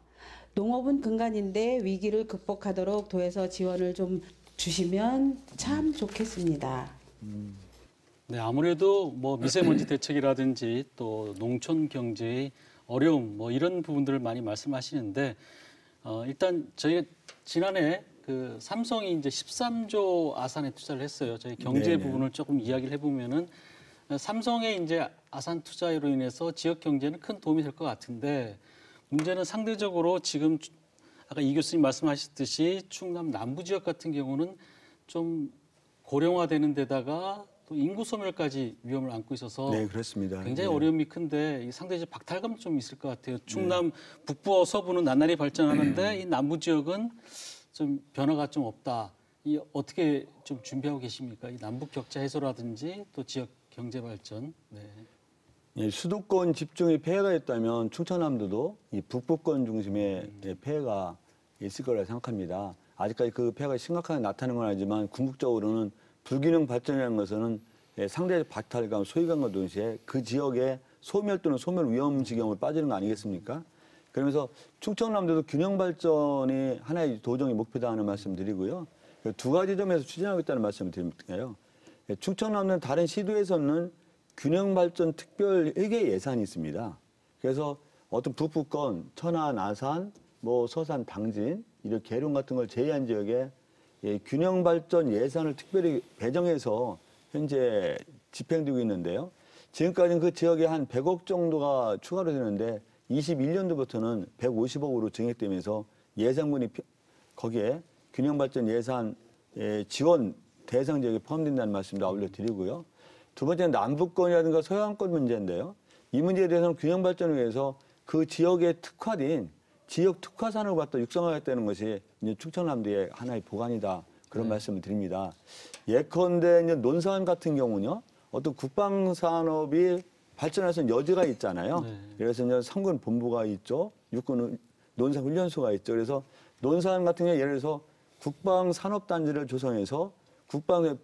농업은 근간인데 위기를 극복하도록 도에서 지원을 좀 주시면 참 좋겠습니다. 네, 아무래도 뭐 미세먼지 대책이라든지 또 농촌 경제의 어려움 뭐 이런 부분들을 많이 말씀하시는데 일단 저희가 지난해 그 삼성이 이제 13조 아산에 투자를 했어요. 저희 경제 네네. 부분을 조금 이야기를 해보면은 삼성의 이제 아산 투자로 인해서 지역 경제는 큰 도움이 될 것 같은데 문제는 상대적으로 지금 아까 이 교수님 말씀하셨듯이 충남 남부 지역 같은 경우는 좀 고령화되는 데다가 또 인구 소멸까지 위험을 안고 있어서 네, 그렇습니다. 굉장히 어려움이 큰데 상대적 박탈감 좀 있을 것 같아요. 충남 북부와 서부는 나날이 발전하는데 이 남부 지역은 좀 변화가 좀 없다. 이 어떻게 좀 준비하고 계십니까? 이 남북 격차 해소라든지 또 지역 경제 발전. 네. 예, 수도권 집중의 폐해가 있다면 충청남도도 이 북부권 중심의 폐해가 있을 거라 생각합니다. 아직까지 그 폐해가 심각하게 나타나는 건 아니지만 궁극적으로는 불균형 발전이라는 것은 상대적 박탈감, 소외감과 동시에 그 지역의 소멸 또는 소멸 위험 지경을 빠지는 거 아니겠습니까? 그러면서 충청남도도 균형 발전이 하나의 도정의 목표다 하는 말씀 드리고요. 두 가지 점에서 추진하고 있다는 말씀을 드릴게요. 충청남도는 다른 시도에서는 균형 발전 특별 회계 예산이 있습니다. 그래서 어떤 북부권, 천안, 아산, 뭐 서산, 당진 이런 계룡 같은 걸 제외한 지역에 균형 발전 예산을 특별히 배정해서 현재 집행되고 있는데요. 지금까지는 그 지역에 한 100억 정도가 추가로 되는데 21년도부터는 150억으로 증액되면서 예산군이 거기에 균형 발전 예산 지원 대상 지역에 포함된다는 말씀도 아울러 드리고요. 두 번째는 남북권이라든가 서해안권 문제인데요. 이 문제에 대해서는 균형 발전을 위해서 그 지역에 특화된 지역 특화 산업을 갖다 육성하겠다는 것이 이제 충청남도의 하나의 보관이다. 그런 말씀을 드립니다. 예컨대 이제 논산 같은 경우는요. 어떤 국방 산업이 발전할 수 있는 여지가 있잖아요. 그래서 이제 삼군 본부가 있죠. 육군 논산 훈련소가 있죠. 그래서 논산 같은 경우 예를 들어서 국방 산업 단지를 조성해서 국방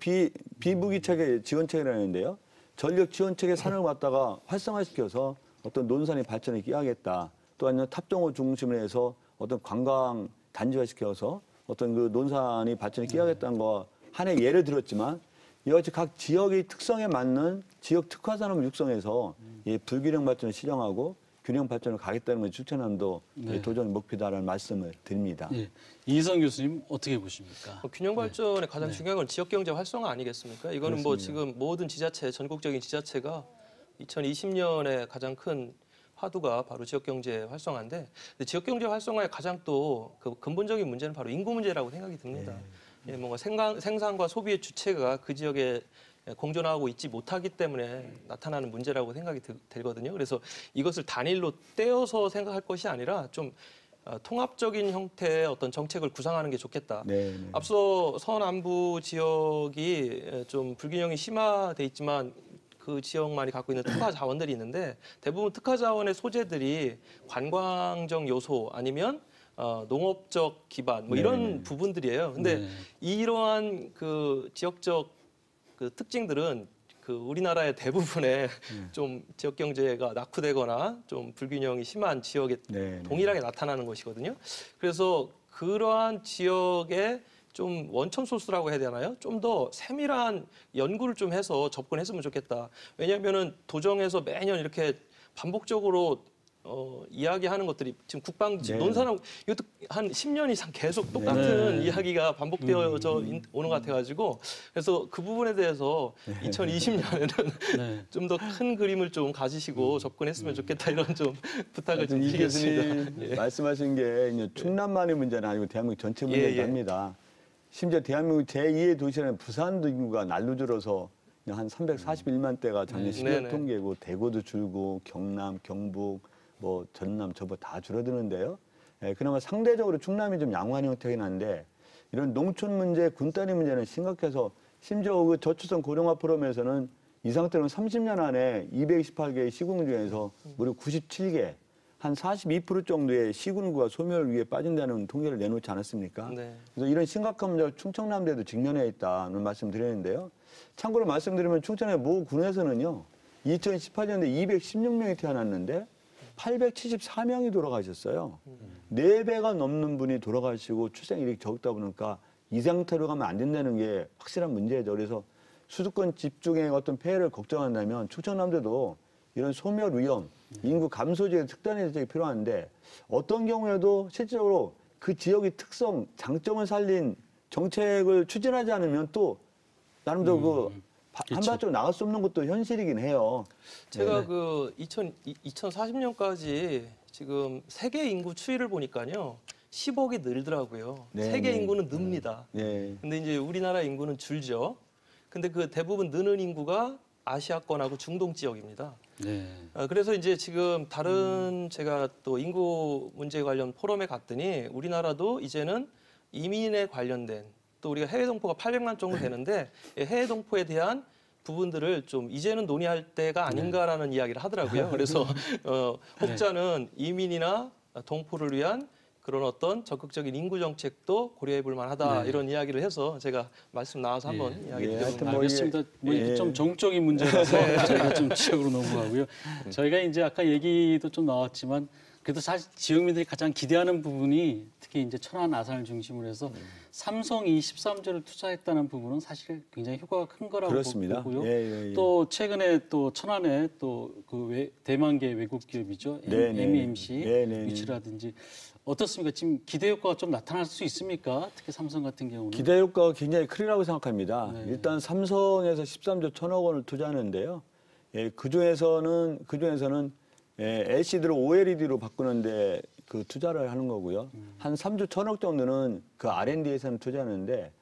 비무기 체계 지원 체계라는데요. 전력 지원 체계 산업을 갖다가 활성화시켜서 어떤 논산의 발전을 기하겠다. 또 아니면 탑종호 중심으로 해서 어떤 관광 단지화시켜서 어떤 그 논산이 발전을 기하겠다는 거 하나의 예를 들었지만 이와 같이 각 지역의 특성에 맞는 지역 특화 산업을 육성해서 불균형 발전을 실현하고 균형 발전을 가겠다는 건 충청남도 도전 목표다라는 말씀을 드립니다. 예. 이희성 교수님 어떻게 보십니까? 균형 발전의 가장 중요한 건 지역 경제 활성화 아니겠습니까? 이거는 뭐 지금 모든 지자체, 전국적인 지자체가 2020년에 가장 큰 화두가 바로 지역 경제 활성화인데, 근데 지역 경제 활성화의 가장 또 그 근본적인 문제는 바로 인구 문제라고 생각이 듭니다. 뭔가 생산과 소비의 주체가 그 지역에 공존하고 있지 못하기 때문에 나타나는 문제라고 생각이 들거든요. 그래서 이것을 단일로 떼어서 생각할 것이 아니라 좀 통합적인 형태의 어떤 정책을 구상하는 게 좋겠다. 앞서 서남부 지역이 좀 불균형이 심화돼 있지만 그 지역만이 갖고 있는 특화 자원들이 있는데 대부분 특화 자원의 소재들이 관광적 요소 아니면 농업적 기반 뭐 이런 부분들이에요. 근데 이러한 그 지역적 그 특징들은 그 우리나라의 대부분의 좀 지역 경제가 낙후되거나 좀 불균형이 심한 지역에 동일하게 나타나는 것이거든요. 그래서 그러한 지역의 좀 원천 소스라고 해야 되나요? 좀 더 세밀한 연구를 좀 해서 접근했으면 좋겠다. 왜냐하면은 도정에서 매년 이렇게 반복적으로 이야기하는 것들이 지금 논산하고 이것도 한 10년 이상 계속 똑같은 이야기가 반복되어져 오는 것 같아가지고 그래서 그 부분에 대해서 2020년에는 좀 더 큰 그림을 좀 가지시고 접근했으면 좋겠다 이런 좀 부탁을 좀 드리겠습니다. 말씀하신 게 이제 충남만의 문제는 아니고 대한민국 전체 문제이긴 합니다. 심지어 대한민국 제2의 도시라는 부산도 인구가 날로 줄어서 한 341만 대가 작년 12월 통계고 대구도 줄고 경남, 경북, 뭐 전남, 저부 다 줄어드는데요. 그나마 상대적으로 충남이 좀 양호한 형태긴 한데 이런 농촌 문제, 군단위 문제는 심각해서 심지어 그 저출산 고령화 포럼에서는 이 상태로는 30년 안에 228개의 시군 중에서 무려 97개, 한 42% 정도의 시군구가 소멸 위에 빠진다는 통계를 내놓지 않았습니까? 그래서 이런 심각한 문제가 충청남도에도 직면해 있다는 말씀 드리는데요. 참고로 말씀드리면 충청의 모 군에서는요. 2018년에 216명이 태어났는데 874명이 돌아가셨어요. 4배가 넘는 분이 돌아가시고 출생일이 적다 보니까 이 상태로 가면 안 된다는 게 확실한 문제죠. 그래서 수도권 집중의 어떤 폐해를 걱정한다면 충청남도도 이런 소멸 위험, 인구 감소지의 특단의 대책이 필요한데 어떤 경우에도 실질적으로 그 지역의 특성, 장점을 살린 정책을 추진하지 않으면 또 나름대로 한발짝으로 나갈 수 없는 것도 현실이긴 해요. 제가 그 2040년까지 지금 세계 인구 추이를 보니까요. 10억이 늘더라고요. 세계 인구는 늡니다. 근데 이제 우리나라 인구는 줄죠. 근데 그 대부분 느는 인구가 아시아권하고 중동 지역입니다. 그래서 이제 지금 다른 제가 또 인구 문제 관련 포럼에 갔더니 우리나라도 이제는 이민에 관련된 또 우리가 해외 동포가 800만 정도 되는데 해외 동포에 대한 부분들을 좀 이제는 논의할 때가 아닌가라는 이야기를 하더라고요. 그래서 혹자는 이민이나 동포를 위한 그런 어떤 적극적인 인구 정책도 고려해 볼 만하다 이런 이야기를 해서 제가 말씀 나와서 한번 이야기 드려보겠습니다. 알겠습니다. 좀 정적인 문제라서 저희가 좀 지역으로 넘어가고요. 저희가 이제 아까 얘기도 좀 나왔지만 그래도 사실 지역민들이 가장 기대하는 부분이 특히 이제 천안 아산을 중심으로 해서 삼성이 13조를 투자했다는 부분은 사실 굉장히 효과가 큰 거라고 그렇습니다. 보고요. 또 최근에 또 천안에 또 그 대만계 외국 기업이죠. MEMC 유치라든지 어떻습니까? 지금 기대 효과가 좀 나타날 수 있습니까? 특히 삼성 같은 경우는. 기대 효과가 굉장히 크리라고 생각합니다. 네. 일단 삼성에서 13조 1천억 원을 투자하는데요. 예, 그중에서는 LCD를 OLED로 바꾸는데 그 투자를 하는 거고요. 한 3조 1천억 정도는 그 R&D에서는 투자하는데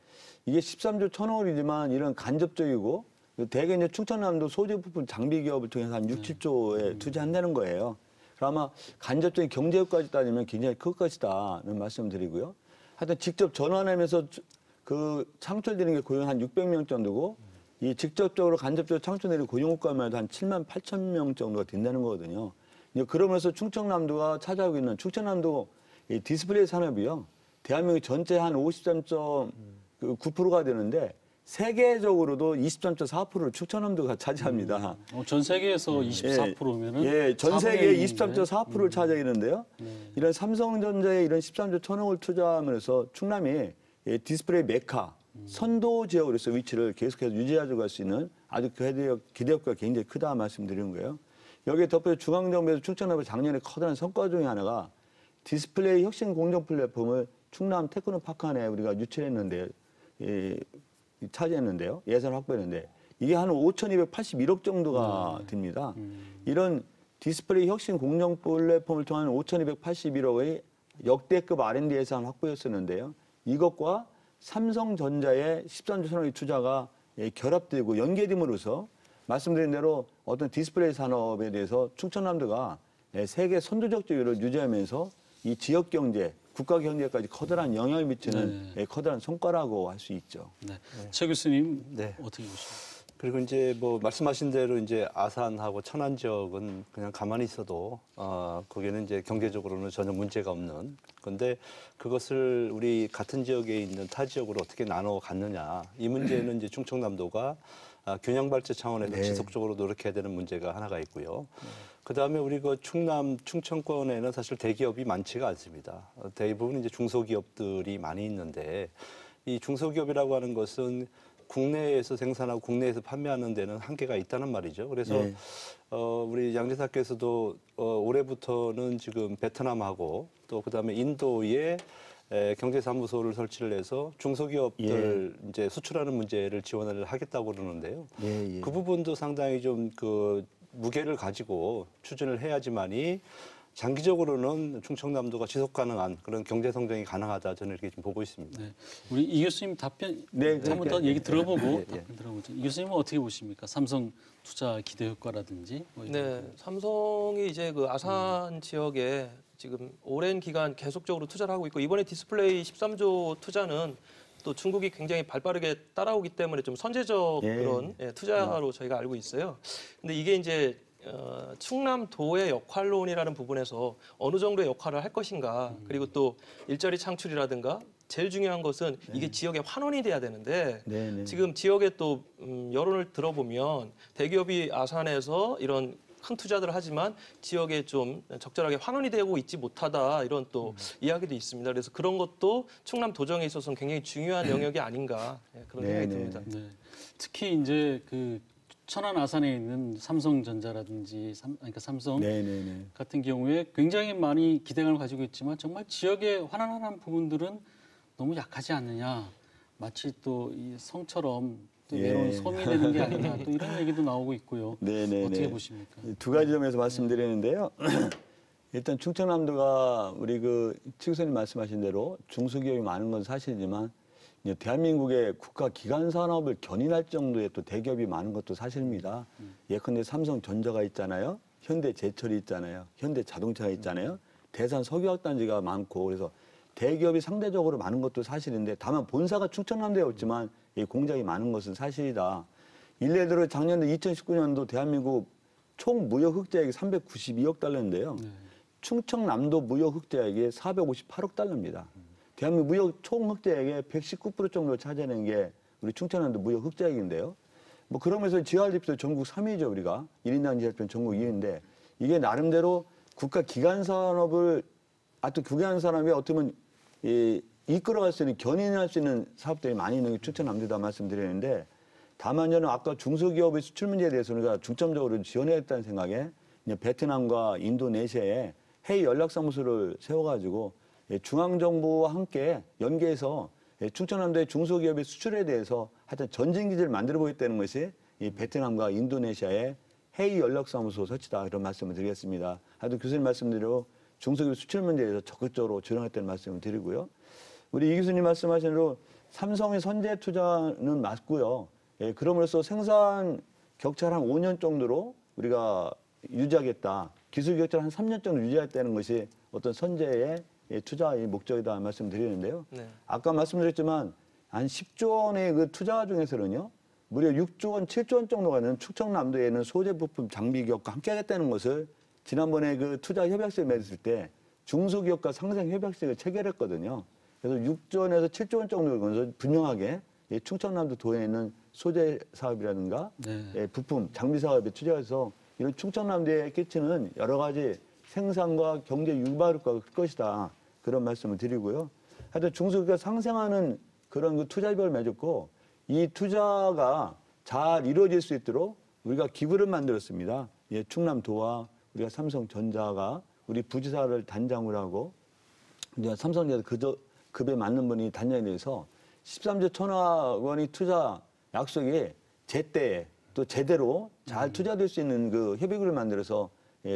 이게 13조 1천억 원이지만 이런 간접적이고 대개 이제 충청남도 소재 부품 장비 기업을 통해서 한 6, 7조에 투자한다는 거예요. 아마 간접적인 경제 효과까지 따지면 굉장히 클 것이다는 말씀드리고요. 하여튼 직접 전환하면서 그 창출되는 게 고용 한 600명 정도고 이 직접적으로 간접적으로 창출되는 고용 효과만 해도 한 7만 8천 명 정도가 된다는 거거든요. 이제 그러면서 충청남도가 차지하고 있는 충청남도 이 디스플레이 산업이요. 대한민국 전체 한 53.9%가 되는데 세계적으로도 23.4%를 충청남도가 차지합니다. 전 세계에서 24%면은 예, 전 세계 23.4%를 차지하는데요. 이런 삼성전자에 이런 13조 1천억을 투자하면서 충남이 디스플레이 메카 선도 지역으로서 위치를 계속해서 유지하고 갈 수 있는 아주 기대 효과가 굉장히 크다 말씀드리는 거예요. 여기에 덧붙여 중앙정부에서 충청남도 작년에 커다란 성과 중에 하나가 디스플레이 혁신 공정 플랫폼을 충남 테크노파크 안에 우리가 유치했는데 차지했는데요. 예산을 확보했는데 이게 한 5,281억 정도가 됩니다. 이런 디스플레이 혁신 공정 플랫폼을 통한 5,281억의 역대급 R&D 예산 확보였었는데요. 이것과 삼성전자의 13조 천억의 투자가 결합되고 연계됨으로써 말씀드린 대로 어떤 디스플레이 산업에 대해서 충청남도가 세계 선도적 지위를 유지하면서 이 지역 경제, 국가 경제까지 커다란 영향을 미치는 커다란 성과라고 할 수 있죠. 네. 최 교수님 어떻게 보십니까? 그리고 이제 뭐 말씀하신 대로 이제 아산하고 천안 지역은 그냥 가만히 있어도 거기는 이제 경제적으로는 전혀 문제가 없는. 그런데 그것을 우리 같은 지역에 있는 타 지역으로 어떻게 나눠 갔느냐. 이 문제는 이제 충청남도가 균형 발전 차원에서 지속적으로 노력해야 되는 문제가 하나가 있고요. 그다음에 우리 그 충남, 충청권에는 사실 대기업이 많지가 않습니다. 대부분 이제 중소기업들이 많이 있는데 이 중소기업이라고 하는 것은 국내에서 생산하고 국내에서 판매하는 데는 한계가 있다는 말이죠. 그래서 우리 양지사께서도 올해부터는 지금 베트남하고 또 그다음에 인도에 경제사무소를 설치를 해서 중소기업들 이제 수출하는 문제를 지원을 하겠다고 그러는데요. 그 부분도 상당히 좀 그 무게를 가지고 추진을 해야지만이 장기적으로는 충청남도가 지속 가능한 그런 경제 성장이 가능하다 저는 이렇게 좀 보고 있습니다. 네. 우리 이 교수님 답변 한번 더 얘기 들어보고 답변 들어보죠. 이 교수님은 어떻게 보십니까? 삼성 투자 기대 효과라든지. 네, 삼성이 이제 그 아산 지역에 지금 오랜 기간 계속적으로 투자를 하고 있고 이번에 디스플레이 13조 투자는 또 중국이 굉장히 발빠르게 따라오기 때문에 좀 선제적 그런 투자로 저희가 알고 있어요. 근데 이게 이제 충남도의 역할론이라는 부분에서 어느 정도의 역할을 할 것인가 그리고 또 일자리 창출이라든가 제일 중요한 것은 이게 지역의 환원이 돼야 되는데 지금 지역의 또 여론을 들어보면 대기업이 아산에서 이런 큰 투자들을 하지만 지역에 좀 적절하게 환원이 되고 있지 못하다 이런 또 이야기도 있습니다. 그래서 그런 것도 충남 도정에 있어서는 굉장히 중요한 영역이 아닌가 그런 생각이 듭니다. 네. 특히 이제 그 천안 아산에 있는 삼성전자라든지 그러니까 삼성 같은 경우에 굉장히 많이 기대감을 가지고 있지만 정말 지역에 환원하는 부분들은 너무 약하지 않느냐. 마치 또 이 성처럼 또 외로운 섬이 되는 게 아니냐. 또 이런 얘기도 나오고 있고요. 어떻게 보십니까? 두 가지 점에서 말씀드리는데요. 일단 충청남도가 우리 그 최 교수님 말씀하신 대로 중소기업이 많은 건 사실이지만 대한민국의 국가 기관 산업을 견인할 정도의 또 대기업이 많은 것도 사실입니다. 예컨대 삼성전자가 있잖아요. 현대제철이 있잖아요. 현대자동차가 있잖아요. 대산 석유화단지가 많고 그래서 대기업이 상대적으로 많은 것도 사실인데 다만 본사가 충청남도에 없지만 이 공장이 많은 것은 사실이다. 일례대로 작년도 2019년도 대한민국 총 무역 흑자액이 392억 달러인데요. 충청남도 무역 흑자액이 458억 달러입니다. 대한민국 무역 총 흑자액의 119% 정도를 차지하는 게 우리 충청남도 무역 흑자액인데요. 뭐 그러면서 GRDP도 전국 3위죠, 우리가. 1인당 GRDP는 전국 2위인데 이게 나름대로 국가 기관 산업을 또 기관 산업이 어떻게 보면 이끌어갈 수 있는 견인할 수 있는 사업들이 많이 있는 게 충청남도다 말씀드리는데 다만 저는 아까 중소기업의 수출 문제에 대해서 우리가 중점적으로 지원해야겠다는 생각에 베트남과 인도네시아에 해외 연락사무소를 세워가지고 중앙정부와 함께 연계해서 충청남도의 중소기업의 수출에 대해서 하여튼 전진기지를 만들어 보겠다는 것이 이 베트남과 인도네시아의 해외 연락사무소 설치다 이런 말씀을 드리겠습니다. 하여튼 교수님 말씀대로 중소기업 수출 문제에 대해서 적극적으로 조정했다는 말씀을 드리고요. 우리 이 교수님 말씀하신 대로 삼성의 선제 투자는 맞고요. 그럼으로써 생산 격차를 한 5년 정도로 우리가 유지하겠다. 기술 격차를 한 3년 정도 유지하겠다는 것이 어떤 선제의 투자의 목적이다 말씀드리는데요. 네. 아까 말씀드렸지만 한 10조 원의 그 투자 중에서는요. 무려 6조 원, 7조 원 정도가 되는 충청남도에 있는 소재 부품 장비 기업과 함께 하겠다는 것을 지난번에 그 투자 협약서를 맺었을 때 중소기업과 상생 협약서를 체결했거든요. 그래서 6조 원에서 7조 원 정도를 분명하게 충청남도 도에 있는 소재 사업이라든가 네. 부품, 장비 사업에 투자해서 이런 충청남도에 끼치는 여러 가지 생산과 경제 유발효과가 클 것이다. 그런 말씀을 드리고요. 하여튼 중소기업과 상생하는 그런 그 투자협약을 맺었고 이 투자가 잘 이루어질 수 있도록 우리가 기구를 만들었습니다. 예, 충남도와 우리가 삼성전자가 우리 부지사를 단장으로 하고 이제 삼성전자 급에 맞는 분이 단장이 돼서 13조 천억 원의 투자 약속이 제때 또 제대로 잘 투자될 수 있는 그 협의구를 만들어서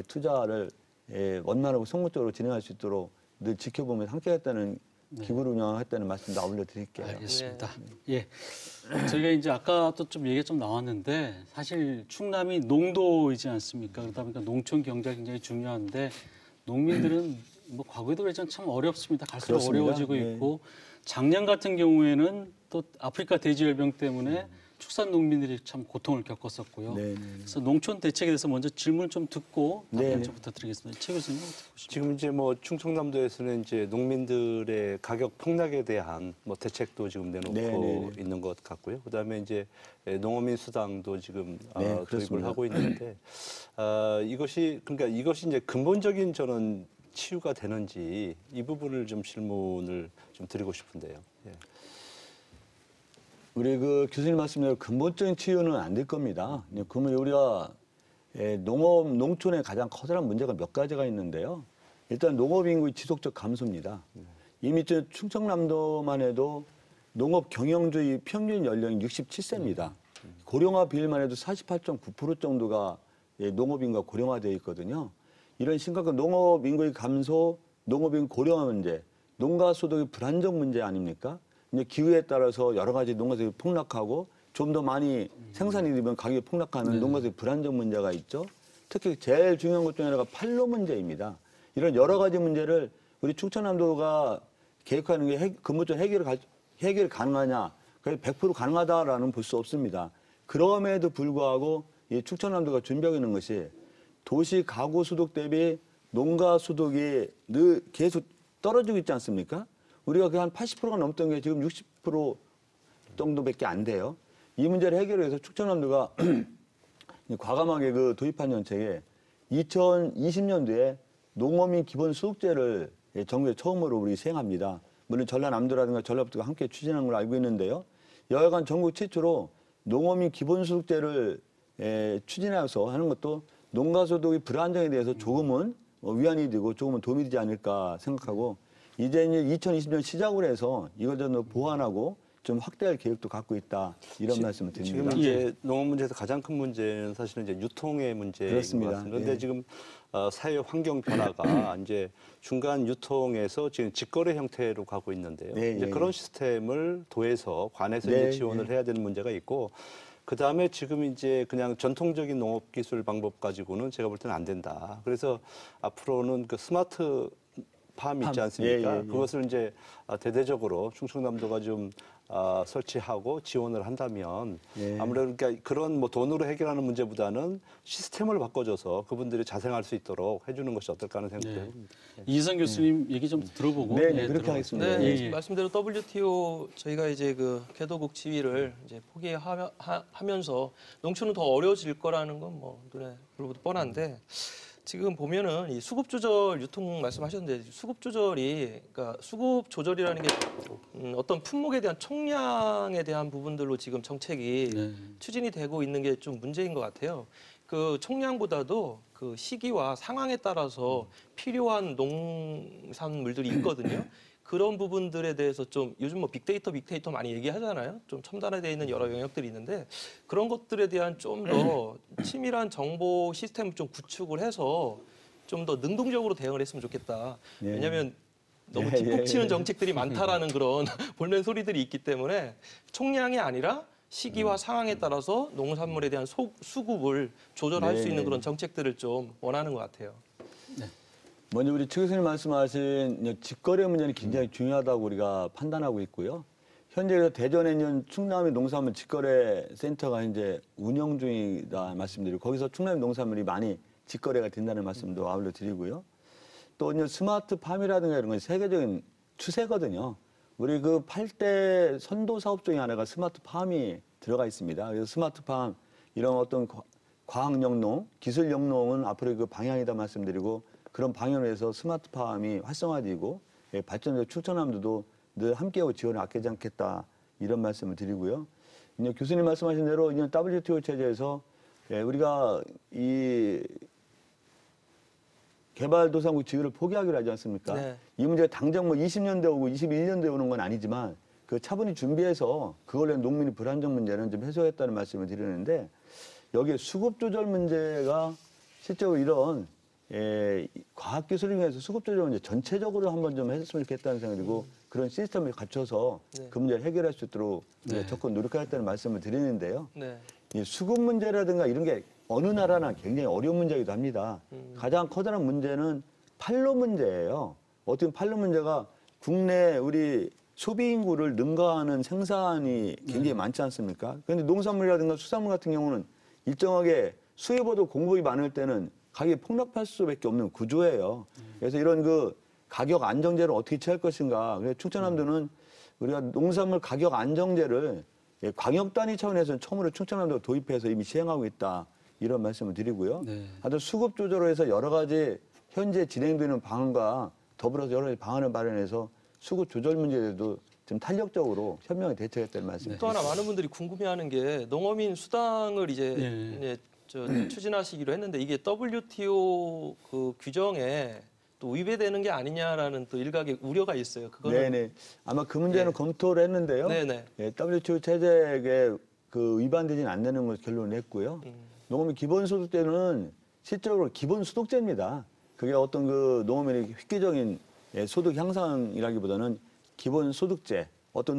투자를 원만하고 성공적으로 진행할 수 있도록 늘 지켜보면서 함께했다는 기구를 운영했다는 말씀 다 올려드릴게요. 알겠습니다. 예, 저희가 이제 아까도 좀 얘기가 좀 나왔는데 사실 충남이 농도이지 않습니까? 그러다 보니까 농촌 경제가 굉장히 중요한데 농민들은 뭐 과거에도 그랬지만 참 어렵습니다. 갈수록 그렇습니다. 어려워지고 있고 작년 같은 경우에는 또 아프리카 돼지열병 때문에 축산 농민들이 참 고통을 겪었었고요. 그래서 농촌 대책에 대해서 먼저 질문 좀 듣고 답변 좀 부탁드리겠습니다. 최 교수님 어떻게 보십니까? 지금 이제 뭐 충청남도에서는 이제 농민들의 가격 폭락에 대한 뭐 대책도 지금 내놓고 있는 것 같고요. 그다음에 이제 농어민 수당도 지금 도입을 하고 있는데 이것이 이제 근본적인 저는 치유가 되는지 이 부분을 좀 질문을 좀 드리고 싶은데요. 예. 우리 그 교수님 말씀대로 근본적인 치유는 안 될 겁니다. 그러면 우리가 농촌의 가장 커다란 문제가 몇 가지가 있는데요. 일단 농업 인구의 지속적 감소입니다. 이미 충청남도만 해도 농업 경영주의 평균 연령이 67세입니다. 고령화 비율만 해도 48.9% 정도가 농업 인구가 고령화되어 있거든요. 이런 심각한 농업 인구의 감소, 농업 인구 고령화 문제, 농가 소득의 불안정 문제 아닙니까? 이제 기후에 따라서 여러 가지 농가소득이 폭락하고 좀 더 많이 생산이 되면 가격이 폭락하는 농가소득 불안정 문제가 있죠. 특히 제일 중요한 것 중에 하나가 판로 문제입니다. 이런 여러 가지 문제를 우리 충청남도가 계획하는 게 근본적 해결 가능하냐? 그게 100% 가능하다라는 볼 수 없습니다. 그럼에도 불구하고 이 충청남도가 준비하고 있는 것이 도시 가구 소득 대비 농가 소득이 늘 계속 떨어지고 있지 않습니까? 우리가 그 한 80%가 넘던 게 지금 60% 정도밖에 안 돼요. 이 문제를 해결해서 충청남도가 과감하게 그 도입한 정책에 2020년도에 농어민 기본소득제를 정부에 처음으로 우리 시행합니다. 물론 전라남도라든가 전라북도가 함께 추진한 걸로 알고 있는데요. 여하간 전국 최초로 농어민 기본소득제를 추진해서 하는 것도 농가소득의 불안정에 대해서 조금은 위안이 되고 조금은 도움이 되지 않을까 생각하고 이제 2020년 시작으로 해서 이걸 좀 보완하고 좀 확대할 계획도 갖고 있다 이런 말씀을 드립니다. 지금 이제 농업 문제에서 가장 큰 문제는 사실은 이제 유통의 문제인 그렇습니다. 것 같습니다. 그런데 지금 사회 환경 변화가 이제 중간 유통에서 지금 직거래 형태로 가고 있는데요. 이제 그런 시스템을 도에서 관에서 이제 지원을 해야 되는 문제가 있고. 그 다음에 지금 이제 그냥 전통적인 농업 기술 방법 가지고는 제가 볼 때는 안 된다. 그래서 앞으로는 그 스마트 팜 있지 않습니까? 그것을 이제 대대적으로 충청남도가 좀 설치하고 지원을 한다면 아무래도 그러니까 그런 뭐 돈으로 해결하는 문제보다는 시스템을 바꿔줘서 그분들이 자생할 수 있도록 해주는 것이 어떨까 하는 생각도 해봅니다. 이희선 교수님 얘기 좀 들어보고 그렇게 하겠습니다. 네, 말씀대로 WTO 저희가 이제 그 개도국 지위를 이제 포기하면서 농촌은 더 어려워질 거라는 건 뭐 눈에 불보듯 뻔한데. 지금 보면은 이 수급 조절 유통 말씀하셨는데 수급 조절이 그러니까 수급 조절이라는 게 어떤 품목에 대한 총량에 대한 부분들로 지금 정책이 추진이 되고 있는 게 좀 문제인 것 같아요. 그 총량보다도 그 시기와 상황에 따라서 필요한 농산물들이 있거든요. 그런 부분들에 대해서 좀 요즘 뭐 빅데이터 많이 얘기하잖아요. 좀 첨단화되어 있는 여러 영역들이 있는데 그런 것들에 대한 좀 더 치밀한 정보 시스템을 좀 구축을 해서 좀 더 능동적으로 대응을 했으면 좋겠다. 예. 왜냐하면 너무 뒷북치는 정책들이 많다라는 그런 볼멘 소리들이 있기 때문에 총량이 아니라 시기와 상황에 따라서 농산물에 대한 수급을 조절할 수 있는 그런 정책들을 좀 원하는 것 같아요. 먼저 우리 최 교수님 말씀하신 직거래 문제는 굉장히 중요하다고 우리가 판단하고 있고요. 현재 대전에 있는 충남의 농산물 직거래 센터가 이제 운영 중이다 말씀드리고 거기서 충남의 농산물이 많이 직거래가 된다는 말씀도 아울러 드리고요. 또 이제 스마트팜이라든가 이런 건 세계적인 추세거든요. 우리 그 8대 선도 사업 중에 하나가 스마트팜이 들어가 있습니다. 그래서 스마트팜 이런 어떤 과학 영농, 기술 영농은 앞으로 그 방향이다 말씀드리고 그런 방향으로 해서 스마트팜이 활성화되고 발전적 충청남도도 늘 함께하고 지원을 아끼지 않겠다 이런 말씀을 드리고요. 이제 교수님 말씀하신 대로 이제 WTO 체제에서 우리가 이 개발도상국 지위를 포기하기로 하지 않습니까? 네. 이 문제가 당장 뭐 20년대 오고 21년대 오는 건 아니지만 그 차분히 준비해서 그걸로 농민의 불안정 문제는 좀 해소했다는 말씀을 드리는데 여기에 수급 조절 문제가 실제로 이런 과학기술을 위해서 수급 조절 문제 전체적으로 한번 좀 했으면 좋겠다는 생각이 들고 그런 시스템을 갖춰서 그 문제를 해결할 수 있도록 적극 노력하겠다는 말씀을 드리는데요. 이 수급 문제라든가 이런 게 어느 나라나 굉장히 어려운 문제이기도 합니다. 가장 커다란 문제는 판로 문제예요. 어떤 판로 문제가 국내 우리 소비 인구를 능가하는 생산이 굉장히 많지 않습니까? 그런데 농산물이라든가 수산물 같은 경우는 일정하게 수요보다 공급이 많을 때는 가격이 폭락할 수밖에 없는 구조예요. 그래서 이런 그 가격 안정제를 어떻게 취할 것인가. 그래서 충청남도는 우리가 농산물 가격 안정제를 광역 단위 차원에서 처음으로 충청남도가 도입해서 이미 시행하고 있다. 이런 말씀을 드리고요. 하여튼 수급 조절을 해서 여러 가지 현재 진행되는 방안과 더불어서 여러 가지 방안을 마련해서 수급 조절 문제에도 좀 탄력적으로 현명히 대처했다는 말씀입니다. 또 하나 많은 분들이 궁금해하는 게 농어민 수당을 이제 추진하시기로 했는데 이게 WTO 그 규정에 또 위배되는 게 아니냐라는 또 일각의 우려가 있어요. 그거는 네네. 아마 그 문제는 검토를 했는데요. WTO 체제에 그 위반되지는 않는 것을 결론냈고요. 농어민 기본소득제는 실제로 기본소득제입니다. 그게 어떤 그 농어민의 획기적인 소득 향상이라기보다는 기본소득제, 어떤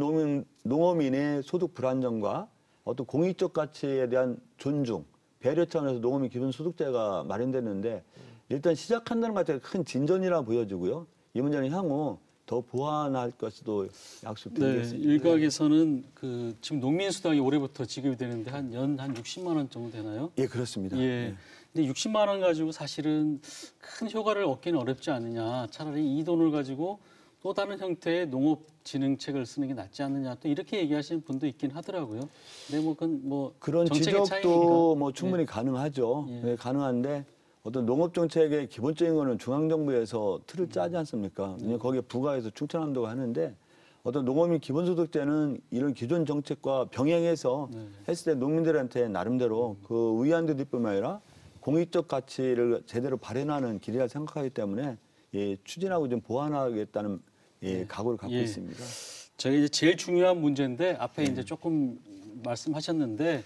농어민의 소득 불안정과 어떤 공익적 가치에 대한 존중, 배려 차원에서 농어민 기본소득제가 마련됐는데 일단 시작한다는 것 자체가 큰 진전이라 보여지고요. 이 문제는 향후 더 보완할 것도 약속드리겠습니다. 일각에서는 그 지금 농민수당이 올해부터 지급이 되는데 한 60만 원 정도 되나요? 예, 그렇습니다. 근데 60만 원 가지고 사실은 큰 효과를 얻기는 어렵지 않느냐. 차라리 이 돈을 가지고 또 다른 형태의 농업진흥책을 쓰는 게 낫지 않느냐. 또 이렇게 얘기하시는 분도 있긴 하더라고요. 근데 뭐 그런 정책의 지적도 뭐 충분히 가능하죠. 가능한데 어떤 농업 정책의 기본적인 거는 중앙정부에서 틀을 짜지 않습니까? 거기에 부과해서 충청남도가 하는데 어떤 농어민 기본소득제는 이런 기존 정책과 병행해서 했을 때 농민들한테 나름대로 그 위안도 뿐만 아니라 공익적 가치를 제대로 발현하는 길이라 생각하기 때문에 추진하고 좀 보완하겠다는 각오를 갖고 있습니다. 저희 이제 제일 중요한 문제인데 앞에 이제 조금 말씀하셨는데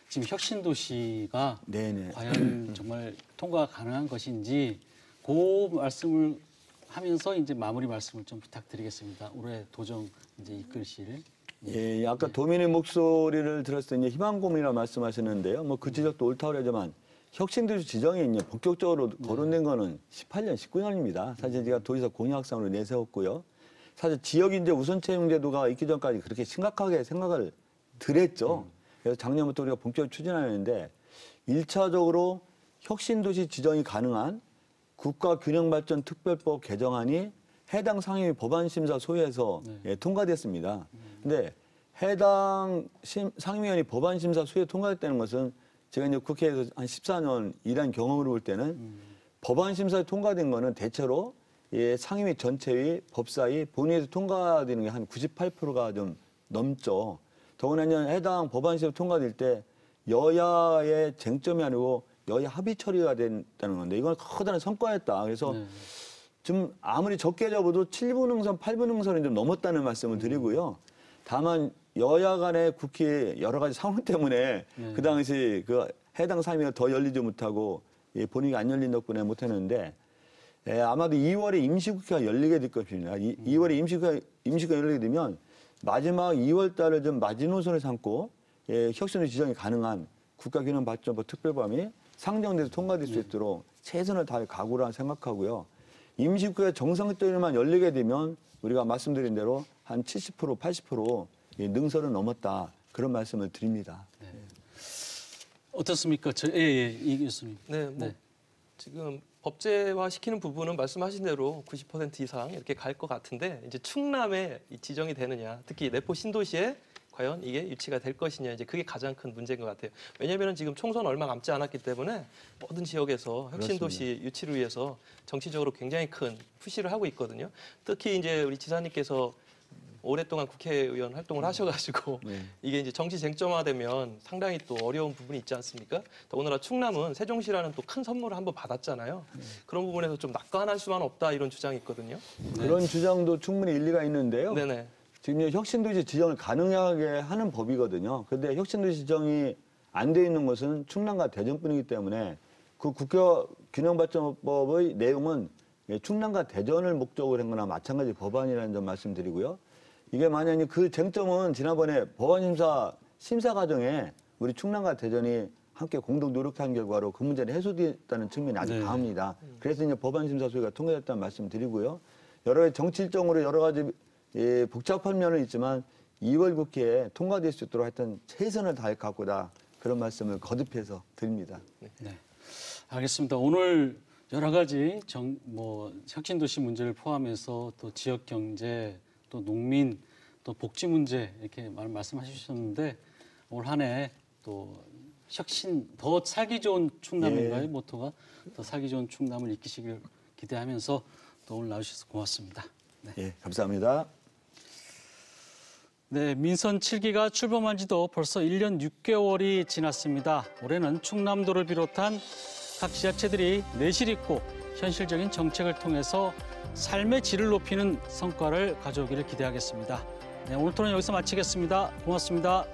지금 혁신도시가 과연 정말 통과가 가능한 것인지 그 말씀을 하면서 이제 마무리 말씀을 좀 부탁드리겠습니다. 올해 도정 이제 이끌실. 아까 도민의 목소리를 들었을 때 희망고문이라 말씀하셨는데요. 뭐 그 지적도 옳다고 하지만 혁신도시 지정이 이제 본격적으로 거론된 거는 18년, 19년입니다. 사실 제가 도지사 공약상으로 내세웠고요. 사실 지역 인재 우선 채용 제도가 있기 전까지 그렇게 심각하게 생각을 덜 했죠. 그래서 작년부터 우리가 본격적으로 추진하는데 1차적으로 혁신도시 지정이 가능한 국가균형발전특별법 개정안이 해당 상임위 법안심사 소위에서 통과됐습니다. 근데 해당 상임위원회 법안심사 소위에 통과됐다는 것은 제가 이제 국회에서 한 14년 일한 경험으로 볼 때는 법안심사에 통과된 거는 대체로 상임위 전체위, 법사위, 본회의에서 통과되는 게 한 98%가 좀 넘죠. 더구나 해당 법안심사 통과될 때 여야의 쟁점이 아니고 여야 합의 처리가 된다는 건데 이건 커다란 성과였다. 그래서 좀 아무리 적게 잡아도 7분 응선, 8분 응선이 좀 넘었다는 말씀을 드리고요. 다만 여야 간의 국회 여러 가지 상황 때문에 그 당시 그 해당 사미가 더 열리지 못하고 본회의가 안 열린 덕분에 못했는데 아마도 2월에 임시국회가 열리게 될 것입니다. 2월에 임시국회가 열리게 되면 마지막 2월 달을 좀 마지노선을 삼고 혁신의 지정이 가능한 국가기능발전법 특별법이 상정돼서 통과될 수 있도록 최선을 다할 각오라 생각하고요. 임시국회가 정상적으로만 열리게 되면 우리가 말씀드린 대로 한 70%, 80% 능선을 넘었다. 그런 말씀을 드립니다. 네. 어떻습니까? 이 교수님. 네, 지금 법제화 시키는 부분은 말씀하신 대로 90% 이상 이렇게 갈 것 같은데 이제 충남에 지정이 되느냐, 특히 내포 신도시에 과연 이게 유치가 될 것이냐, 이제 그게 가장 큰 문제인 것 같아요. 왜냐하면 지금 총선 얼마 남지 않았기 때문에 모든 지역에서 혁신도시 유치를 위해서 정치적으로 굉장히 큰 푸시를 하고 있거든요. 특히 이제 우리 지사님께서 오랫동안 국회의원 활동을 하셔가지고 이게 이제 정치 쟁점화되면 상당히 또 어려운 부분이 있지 않습니까? 더군다나 충남은 세종시라는 또 큰 선물을 한번 받았잖아요. 그런 부분에서 좀 낙관할 수만 없다 이런 주장이 있거든요. 그런 주장도 충분히 일리가 있는데요. 네네. 지금 혁신도시 지정을 가능하게 하는 법이거든요. 그런데 혁신도시 지정이 안 돼 있는 것은 충남과 대전뿐이기 때문에 그 국가균형발전법의 내용은 충남과 대전을 목적으로 한 거나 마찬가지 법안이라는 점 말씀드리고요. 이게 만약에 그 쟁점은 지난번에 법안심사 심사 과정에 우리 충남과 대전이 함께 공동 노력한 결과로 그 문제는 해소됐다는 측면이 아주 강합니다. 그래서 이제 법안심사 소위가 통과됐다는 말씀드리고요. 여러 가지 정치 일정으로 여러 가지 복잡한 면은 있지만 2월 국회에 통과될 수 있도록 하여튼 최선을 다할 각오다. 그런 말씀을 거듭해서 드립니다. 네, 알겠습니다. 오늘 여러 가지 혁신도시 문제를 포함해서 또 지역 경제, 또 농민, 또 복지 문제 이렇게 말씀하셨는데 올 한 해 또 혁신, 더 살기 좋은 충남인가요? 모토가 더 살기 좋은 충남을 이끄시길 기대하면서 또 오늘 나오셔서 고맙습니다. 네, 감사합니다. 네, 민선 7기가 출범한 지도 벌써 1년 6개월이 지났습니다. 올해는 충남도를 비롯한 각 지자체들이 내실 있고 현실적인 정책을 통해서 삶의 질을 높이는 성과를 가져오기를 기대하겠습니다. 네, 오늘 토론 여기서 마치겠습니다. 고맙습니다.